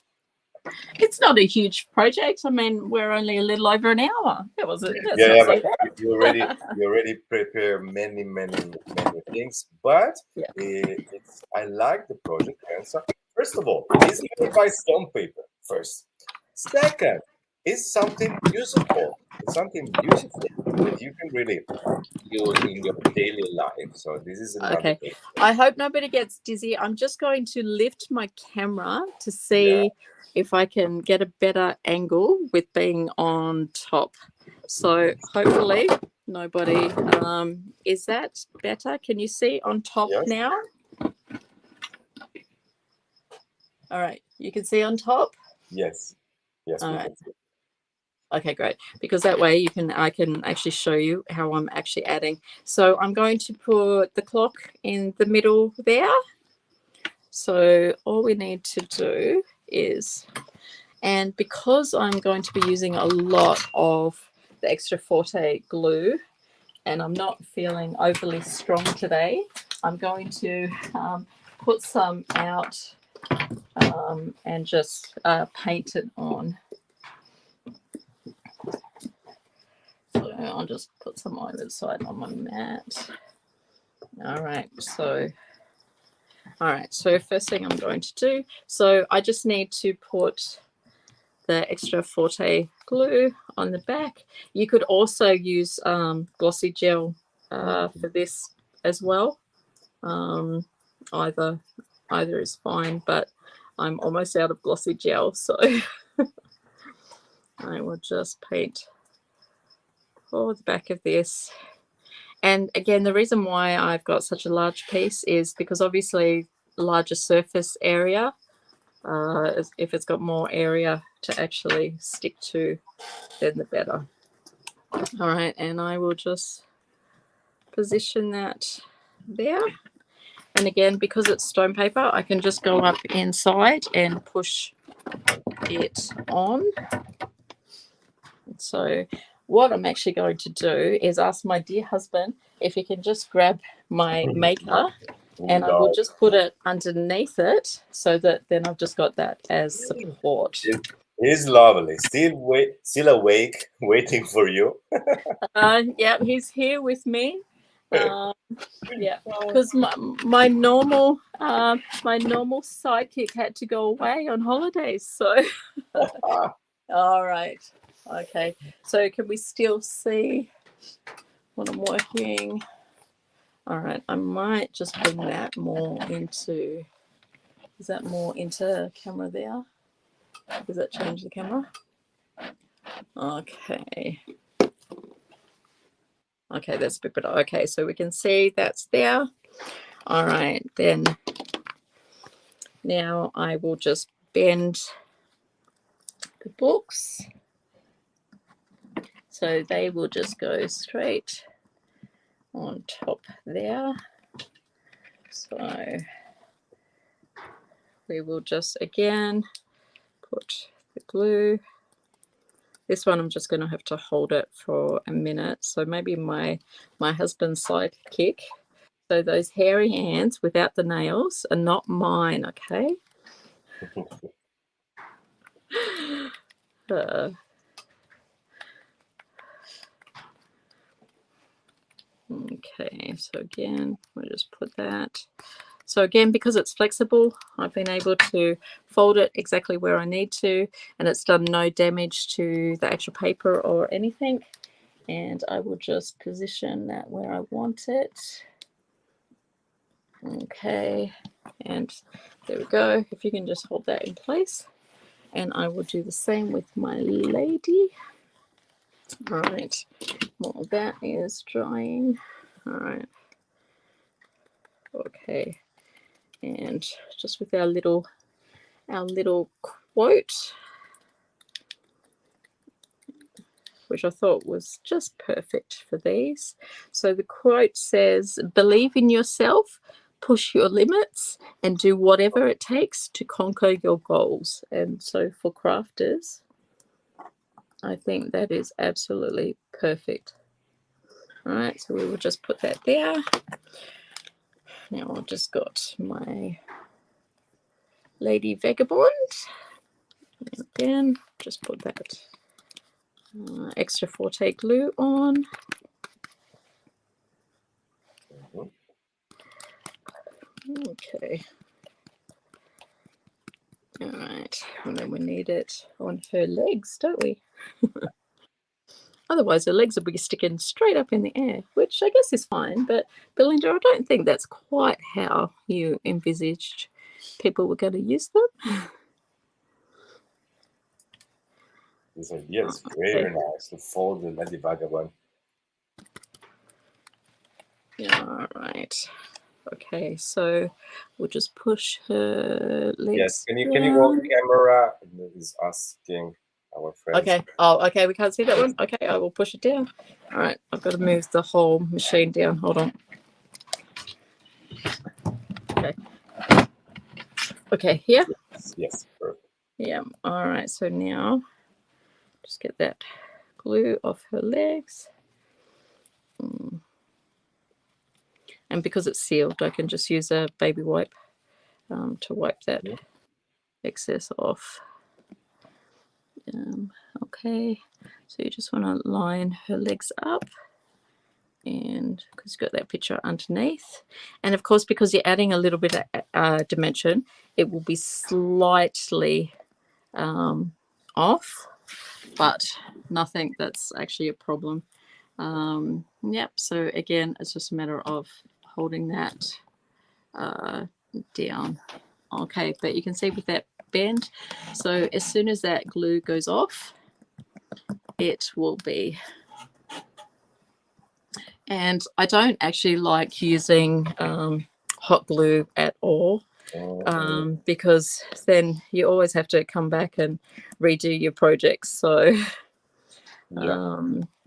[SPEAKER 2] It's not a huge project. I mean, we're only a little over an hour. That was it. That's
[SPEAKER 1] Yeah,
[SPEAKER 2] not
[SPEAKER 1] yeah,
[SPEAKER 2] so
[SPEAKER 1] but
[SPEAKER 2] bad.
[SPEAKER 1] you already prepare many things. But
[SPEAKER 2] Yeah.
[SPEAKER 1] I like the project answer. First of all, it's made by stone paper. First, second, it's something useful. It's something beautiful that you can really use in your daily life. So this is another
[SPEAKER 2] Okay.
[SPEAKER 1] thing.
[SPEAKER 2] I hope nobody gets dizzy. I'm just going to lift my camera to
[SPEAKER 1] Yeah.
[SPEAKER 2] see if I can get a better angle with being on top. So hopefully nobody, is that better? Can you see on top
[SPEAKER 1] Yes.
[SPEAKER 2] now? All right. You can see on top?
[SPEAKER 1] Yes. Yes,
[SPEAKER 2] All
[SPEAKER 1] we
[SPEAKER 2] right.
[SPEAKER 1] can see.
[SPEAKER 2] Okay, great. Because that way I can actually show you how I'm actually adding. So I'm going to put the clock in the middle there. So all we need to do is, and because I'm going to be using a lot of the Extra Forte glue and I'm not feeling overly strong today, I'm going to put some out and just paint it on. So I'll just put some on the side on my mat. All right, so first thing I'm going to do, so I just need to put the Extra Forte glue on the back. You could also use glossy gel for this as well. Either is fine, but I'm almost out of glossy gel, so I will just paint all the back of this. And again, the reason why I've got such a large piece is because obviously larger surface area, if it's got more area to actually stick to, then the better. All right, and I will just position that there. And again, because it's stone paper, I can just go up inside and push it on. So what I'm actually going to do is ask my dear husband if he can just grab my maker and I will just put it underneath it so that then I've just got that as support.
[SPEAKER 1] He's lovely. Still awake, waiting for you.
[SPEAKER 2] Yeah, he's here with me. Yeah, because my normal sidekick had to go away on holidays. So, all right, okay. So, can we still see what I'm working? All right, I might just bring that more into. Is that more into camera there? Does that change the camera? Okay. Okay, that's a bit better. Okay, so we can see that's there. All right, then now I will just bend the books so they will just go straight on top there. So we will just again put the glue. This one I'm just going to have to hold it for a minute. So maybe my husband's sidekick. So those hairy hands without the nails are not mine, okay? Okay, so again, we'll just put that. So again, because it's flexible, I've been able to fold it exactly where I need to, and it's done no damage to the actual paper or anything. and I will just position that where I want it. Okay, and there we go. If you can just hold that in place, and I will do the same with my lady. All right, well, that is drying. All right, okay, and just with our little quote, which I thought was just perfect for these. So the quote says, "Believe in yourself, push your limits, and do whatever it takes to conquer your goals." And so for crafters, I think that is absolutely perfect. All right, so we will just put that there. Now I've just got my Lady Vagabond. And again, just put that extra forte glue on. Okay. All right, and then we need it on her legs, don't we? Otherwise, her legs will be sticking straight up in the air, which I guess is fine. But Belinda, I don't think that's quite how you envisaged people were going to use them.
[SPEAKER 1] These are, yes, very nice to fold the Lady Vagabond.
[SPEAKER 2] All right. Okay, so we'll just push her legs.
[SPEAKER 1] Yes, can you hold the camera? Is asking our friends.
[SPEAKER 2] Okay. Oh, okay. We can't see that one. Okay, I will push it down. All right, I've got to move the whole machine down. Hold on. Okay. Okay, here.
[SPEAKER 1] Yes, perfect.
[SPEAKER 2] Yeah. All right. So now, just get that glue off her legs. And because it's sealed, I can just use a baby wipe to wipe that excess off. Okay, so you just want to line her legs up, and because you've got that picture underneath, and of course because you're adding a little bit of dimension, it will be slightly off, but nothing that's actually a problem. Yep, so again, it's just a matter of holding that down. Okay, but you can see with that bend, so as soon as that glue goes off, it will be. And I don't actually like using hot glue at all, because then you always have to come back and redo your projects. So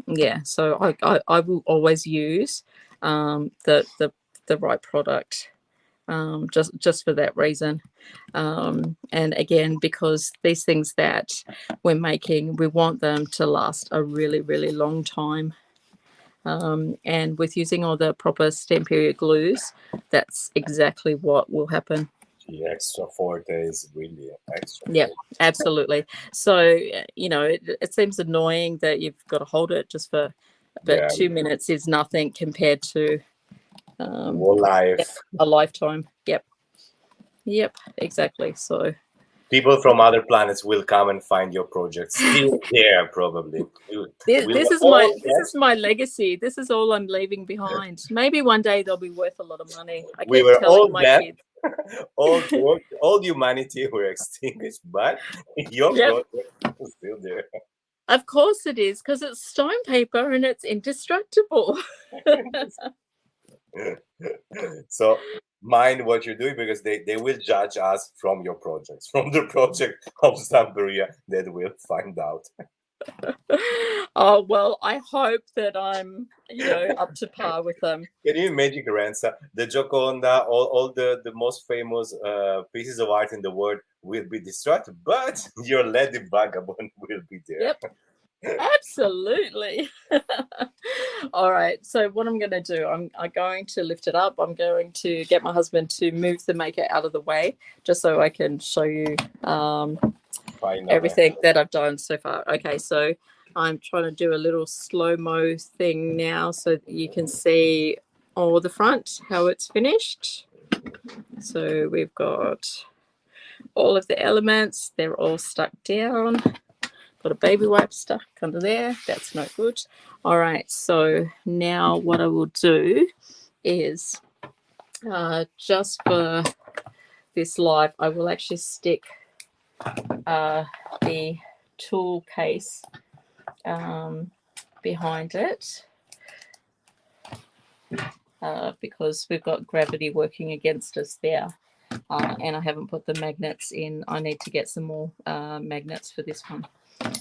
[SPEAKER 2] yeah, so I will always use the right product, just for that reason. And again, because these things that we're making, we want them to last a really, really long time. And with using all the proper Stamperia glues, that's exactly what will happen.
[SPEAKER 1] The extra forte is really extra.
[SPEAKER 2] Yeah, absolutely. So, you know, it seems annoying that you've got to hold it just for, but 2 minutes is nothing compared to
[SPEAKER 1] whole life.
[SPEAKER 2] A lifetime. Yep, exactly. So
[SPEAKER 1] people from other planets will come and find your project still there, probably.
[SPEAKER 2] This is my legacy. This is all I'm leaving behind. Maybe one day they'll be worth a lot of money. I keep telling my kids.
[SPEAKER 1] all humanity were extinguished, but your project is still there.
[SPEAKER 2] Of course it is, because it's stone paper and it's indestructible.
[SPEAKER 1] So mind what you're doing, because they will judge us from your projects, from the project of Stamperia. That will find out.
[SPEAKER 2] Oh, well, I hope that I'm, up to par with them.
[SPEAKER 1] Can you imagine, Kerensa, the Gioconda, all the most famous pieces of art in the world will be destroyed, but your Lady Vagabond will be there.
[SPEAKER 2] Yep. Absolutely. All right, so what I'm going to do, I'm going to lift it up. I'm going to get my husband to move the maker out of the way, just so I can show you everything that I've done so far. Okay, so I'm trying to do a little slow-mo thing now so that you can see all the front, how it's finished. So we've got all of the elements, they're all stuck down. got a baby wipe stuck under there. That's no good. All right, so now what I will do is just for this live, I will actually stick the tool case behind it because we've got gravity working against us there. And I haven't put the magnets in. I need to get some more magnets for this one.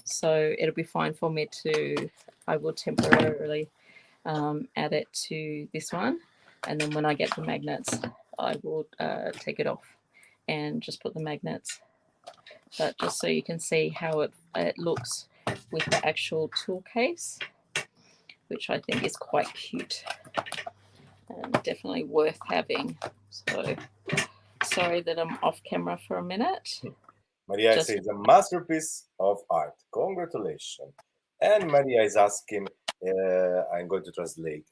[SPEAKER 2] So it'll be fine for me to, I will temporarily add it to this one. And then when I get the magnets, I will take it off and just put the magnets. But just so you can see how it looks with the actual tool case, which I think is quite cute and definitely worth having. So sorry that I'm off camera for a minute.
[SPEAKER 1] Maria says a masterpiece of art. Congratulations. And Maria is asking, I'm going to translate.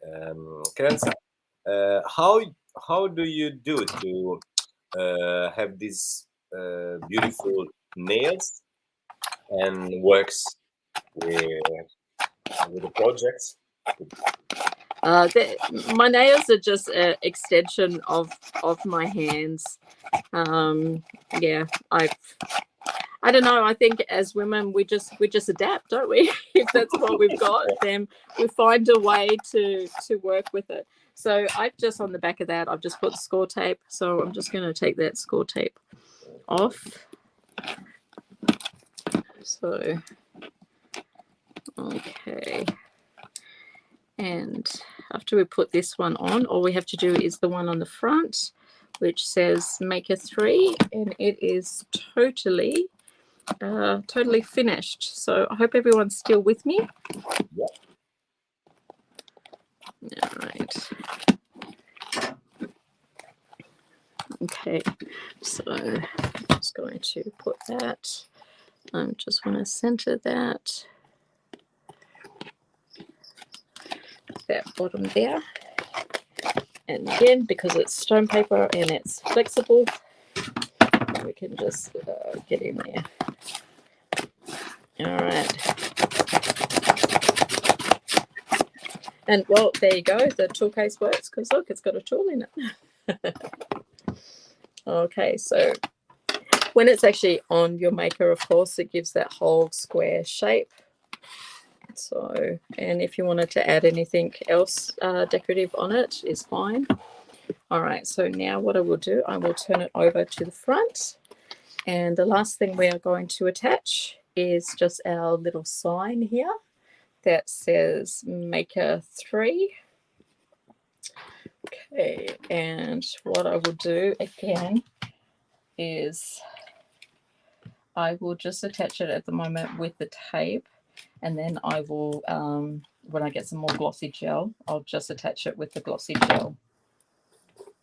[SPEAKER 1] Kerensa, how do you do to have these beautiful nails and works with the projects?
[SPEAKER 2] My nails are just an extension of my hands. Yeah, I don't know. I think as women, we just adapt, don't we? If that's what we've got, then we find a way to work with it. So I've just on the back of that, I've just put score tape. So I'm just going to take that score tape off. So, okay. And after we put this one on, all we have to do is the one on the front, which says Maker 3, and it is totally finished. So I hope everyone's still with me.
[SPEAKER 1] Yeah.
[SPEAKER 2] All right. Okay, so I'm just going to put that. I just want to center that bottom there. And again, because it's stone paper and it's flexible, we can just get in there. All right. And well, there you go. The tool case works because look, it's got a tool in it. Okay, so when it's actually on your maker, of course, it gives that whole square shape. So, and if you wanted to add anything else decorative on it, is fine. All right, so now what I will do, I will turn it over to the front. And the last thing we are going to attach is just our little sign here that says Maker 3. Okay, and what I will do again is I will just attach it at the moment with the tape, and then I will, when I get some more glossy gel, I'll just attach it with the glossy gel.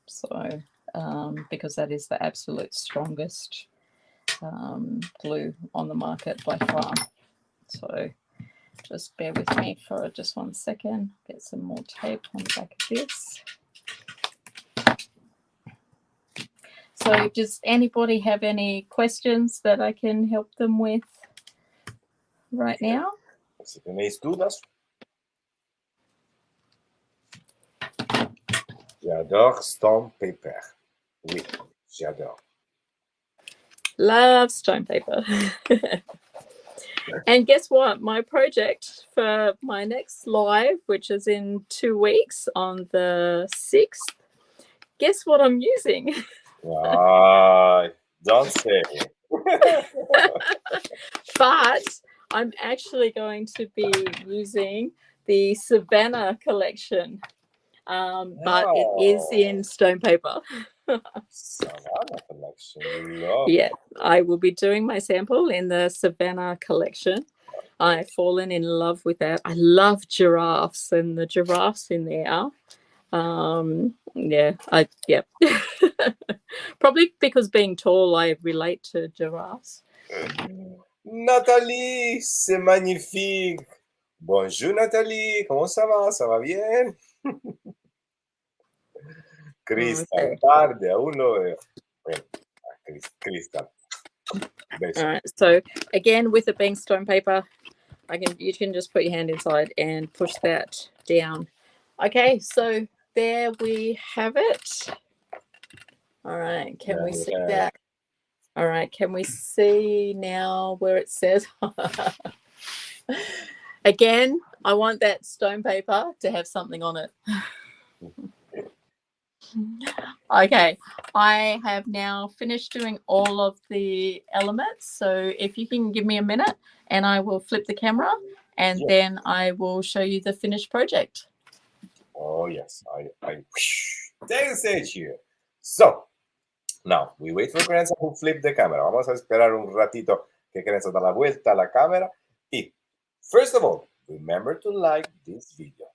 [SPEAKER 2] So, because that is the absolute strongest glue on the market by far. So just bear with me for just 1 second. Get some more tape on the back of this. So does anybody have any questions that I can help them with right now?
[SPEAKER 1] Si tenéis dudas. J'adore stone paper. Oui, j'adore.
[SPEAKER 2] Love stone paper. And guess what? My project for my next live, which is in 2 weeks on the 6th, guess what I'm using?
[SPEAKER 1] Don't say.
[SPEAKER 2] But I'm actually going to be using the Savannah collection. But it is in stone paper.
[SPEAKER 1] Savannah collection. Love.
[SPEAKER 2] Yeah, I will be doing my sample in the Savannah collection. I've fallen in love with that. I love giraffes and the giraffes in there. Yeah. Probably because being tall, I relate to giraffes.
[SPEAKER 1] Nathalie, c'est magnifique. Bonjour Nathalie, comment ça va? Ça va bien? Crystal,
[SPEAKER 2] Okay.
[SPEAKER 1] tarde, aún no veo. Bueno, Crystal. basically.
[SPEAKER 2] All right. So again, with it being stone paper, you can just put your hand inside and push that down. Okay, so there we have it. All right, can we see that? All right, can we see now where it says? Again, I want that stone paper to have something on it. Okay, I have now finished doing all of the elements. So if you can give me a minute and I will flip the camera and then I will show you the finished project.
[SPEAKER 1] Oh, yes. Take the stage here. So, now, we wait for Kerensa to flip the camera. Vamos a esperar un ratito que Kerensa da la vuelta a la cámara. Y, first of all, remember to like this video.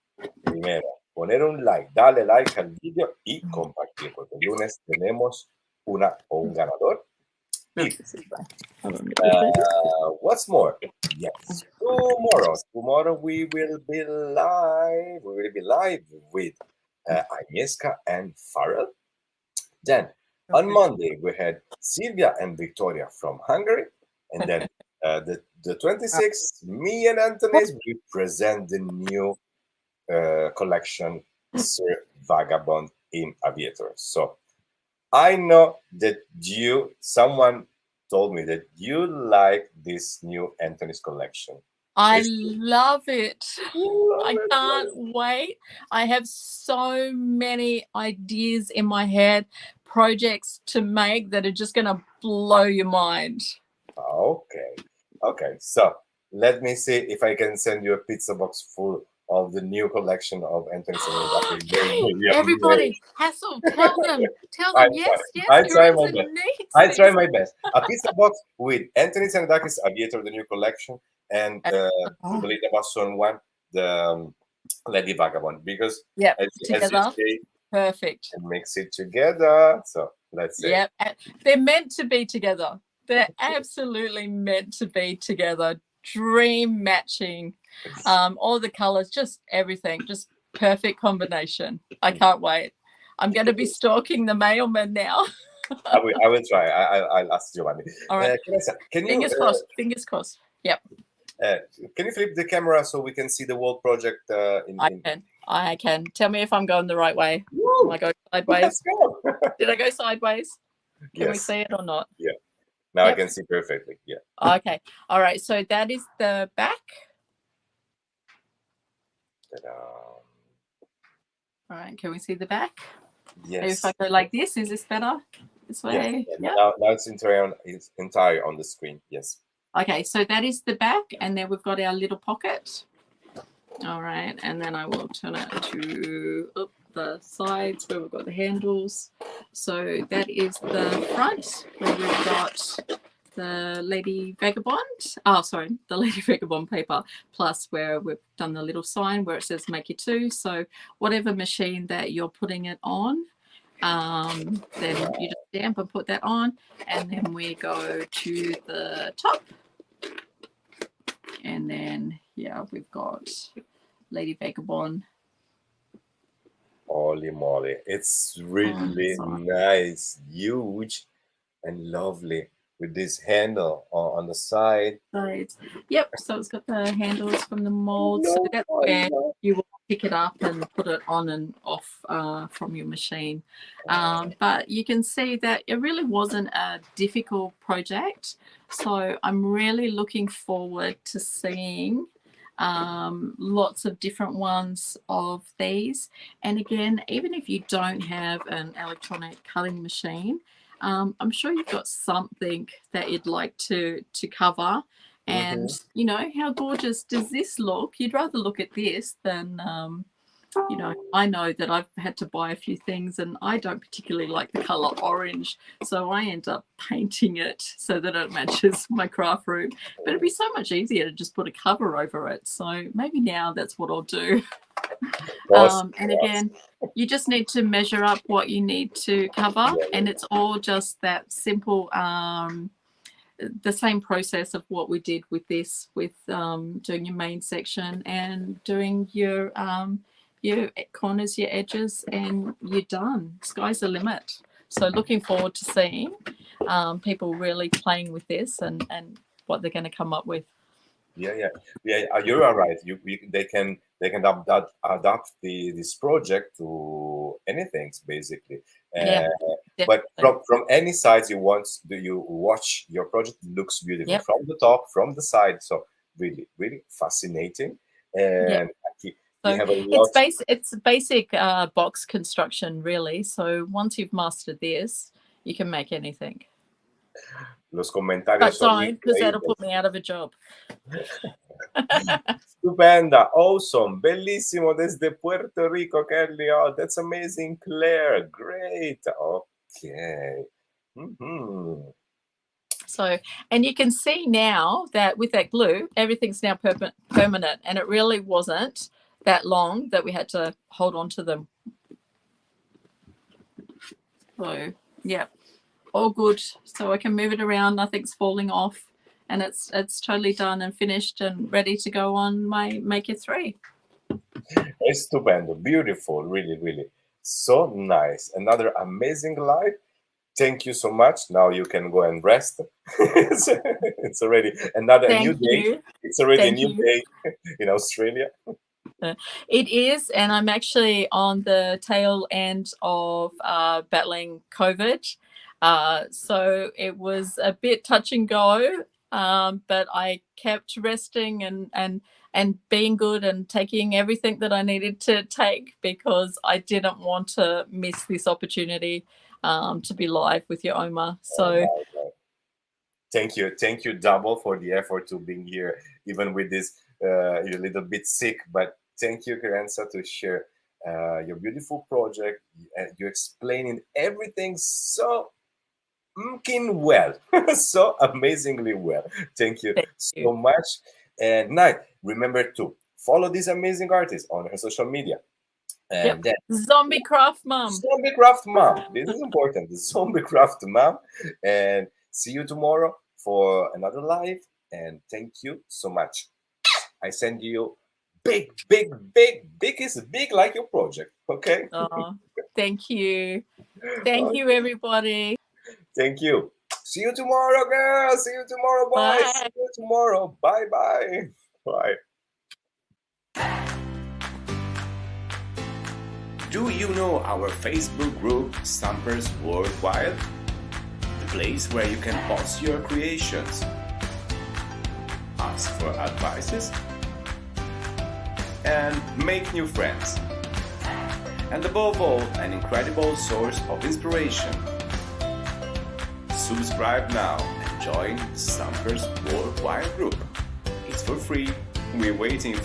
[SPEAKER 1] Primero, poner un like, darle like al video y compartir, porque el lunes tenemos un ganador. Y, what's more? Yes, tomorrow we will be live. We will be live with Agnieszka and Farrell. Then on Monday we had Silvia and Victoria from Hungary, and then the 26th, me and Antonis we present the new collection, Sir Vagabond in Aviator. So I know that someone told me that you like this new Anthony's collection.
[SPEAKER 2] I love it. I can't wait. I have so many ideas in my head, projects to make that are just going to blow your mind.
[SPEAKER 1] Okay. So let me see if I can send you a pizza box full of the new collection of Anthony's.
[SPEAKER 2] Everybody, Hassel, tell them, yes,
[SPEAKER 1] I try my best. A pizza box with Anthony Sanadakis Aviator, the new collection, and the Lita Basson one, the Lady Vagabond, because as you say,
[SPEAKER 2] perfect,
[SPEAKER 1] and mix it together. So let's see.
[SPEAKER 2] Yep, they're meant to be together. They're absolutely meant to be together. Dream matching, all the colors, just everything, just perfect combination. I can't wait. I'm going to be stalking the mailman now.
[SPEAKER 1] I will try. I'll ask Giovanni.
[SPEAKER 2] All right.
[SPEAKER 1] Fingers
[SPEAKER 2] crossed. Fingers crossed. Yep.
[SPEAKER 1] Can you flip the camera so we can see the whole project?
[SPEAKER 2] I can. Tell me if I'm going the right way.
[SPEAKER 1] Woo!
[SPEAKER 2] Am I going sideways?
[SPEAKER 1] Let's go.
[SPEAKER 2] Did I go sideways? Can we see it or not?
[SPEAKER 1] Yeah. Now I can see perfectly. Yeah.
[SPEAKER 2] Okay. All right. So that is the back. All right. Can we see the back?
[SPEAKER 1] Yes.
[SPEAKER 2] If I go like this, is this better? This way?
[SPEAKER 1] Yeah. Now it's entire on the screen. Yes.
[SPEAKER 2] Okay. So that is the back. And then we've got our little pocket. All right. And then I will turn it to the sides where we've got the handles. So that is the front where we've got the Lady Vagabond. Oh, sorry, the Lady Vagabond paper, plus where we've done the little sign where it says make it two. So whatever machine that you're putting it on, then you just stamp and put that on. And then we go to the top. And then, we've got Lady Vagabond.
[SPEAKER 1] Holy moly, it's really nice, huge and lovely with this handle on the side.
[SPEAKER 2] Yep, so it's got the handles from the mold, so that's where you will pick it up and put it on and off from your machine. But you can see that it really wasn't a difficult project, so I'm really looking forward to seeing lots of different ones of these. And again, even if you don't have an electronic cutting machine, I'm sure you've got something that you'd like to cover. And you know, how gorgeous does this look? You'd rather look at this than you know, I know that I've had to buy a few things and I don't particularly like the color orange, so I end up painting it so that it matches my craft room. But it'd be so much easier to just put a cover over it, so maybe now that's what I'll do. And again, you just need to measure up what you need to cover, and it's all just that simple, the same process of what we did with this, with doing your main section and doing your corners, your edges, and you're done. Sky's the limit. So looking forward to seeing people really playing with this and what they're going to come up with.
[SPEAKER 1] Yeah. You're all right. They can adapt this project to anything basically.
[SPEAKER 2] Yeah,
[SPEAKER 1] But
[SPEAKER 2] definitely.
[SPEAKER 1] from any side you want, do you watch your project looks beautiful
[SPEAKER 2] Yep.
[SPEAKER 1] from the top, from the side. So really fascinating.
[SPEAKER 2] Yeah.
[SPEAKER 1] And we
[SPEAKER 2] So
[SPEAKER 1] have a lot.
[SPEAKER 2] it's basic box construction, really. So once you've mastered this, you can make anything.
[SPEAKER 1] Los comentarios
[SPEAKER 2] But
[SPEAKER 1] son
[SPEAKER 2] don't, because that'll
[SPEAKER 1] increíbles.
[SPEAKER 2] put me out of a job.
[SPEAKER 1] Stupenda, awesome, bellissimo desde Puerto Rico, Kelly. Oh, that's amazing, Claire. Great. Okay. Mhm.
[SPEAKER 2] So, and you can see now that with that glue, everything's now permanent, and it really wasn't that long that we had to hold on to them. So, yeah, all good. So I can move it around, nothing's falling off, and it's totally done and finished and ready to go on my Make It 3.
[SPEAKER 1] Estupendo, beautiful, really. So nice. Another amazing live. Thank you so much. Now you can go and rest. It's already a new
[SPEAKER 2] Thank
[SPEAKER 1] day.
[SPEAKER 2] you.
[SPEAKER 1] It's already
[SPEAKER 2] Thank
[SPEAKER 1] a new
[SPEAKER 2] you.
[SPEAKER 1] day in Australia.
[SPEAKER 2] It is, and I'm actually on the tail end of battling COVID. So it was a bit touch and go, but I kept resting and being good and taking everything that I needed to take because I didn't want to miss this opportunity to be live with you, Omar. So
[SPEAKER 1] Thank you double for the effort to being here, even with this you're a little bit sick, but thank you, Kerensa, to share your beautiful project. You explaining everything so well, so amazingly well. Thank you
[SPEAKER 2] thank
[SPEAKER 1] so
[SPEAKER 2] you.
[SPEAKER 1] much. And now remember to follow this amazing artist on her social media. And then
[SPEAKER 2] Zombie Craft Mum.
[SPEAKER 1] Zombie Craft Mom. This is important. The Zombie Craft Mom. And see you tomorrow for another live. And thank you so much. I send you big is big like your project. Okay.
[SPEAKER 2] Oh, thank you. Thank you, everybody.
[SPEAKER 1] Thank you. See you tomorrow, girls. See you tomorrow, boys.
[SPEAKER 2] Bye.
[SPEAKER 1] See you tomorrow. Bye. Bye. Do you know our Facebook group, Stampers Worldwide? The place where you can post your creations, ask for advices, and make new friends. And above all, an incredible source of inspiration. Subscribe now and join the Stampers Worldwide group. It's for free. We're waiting for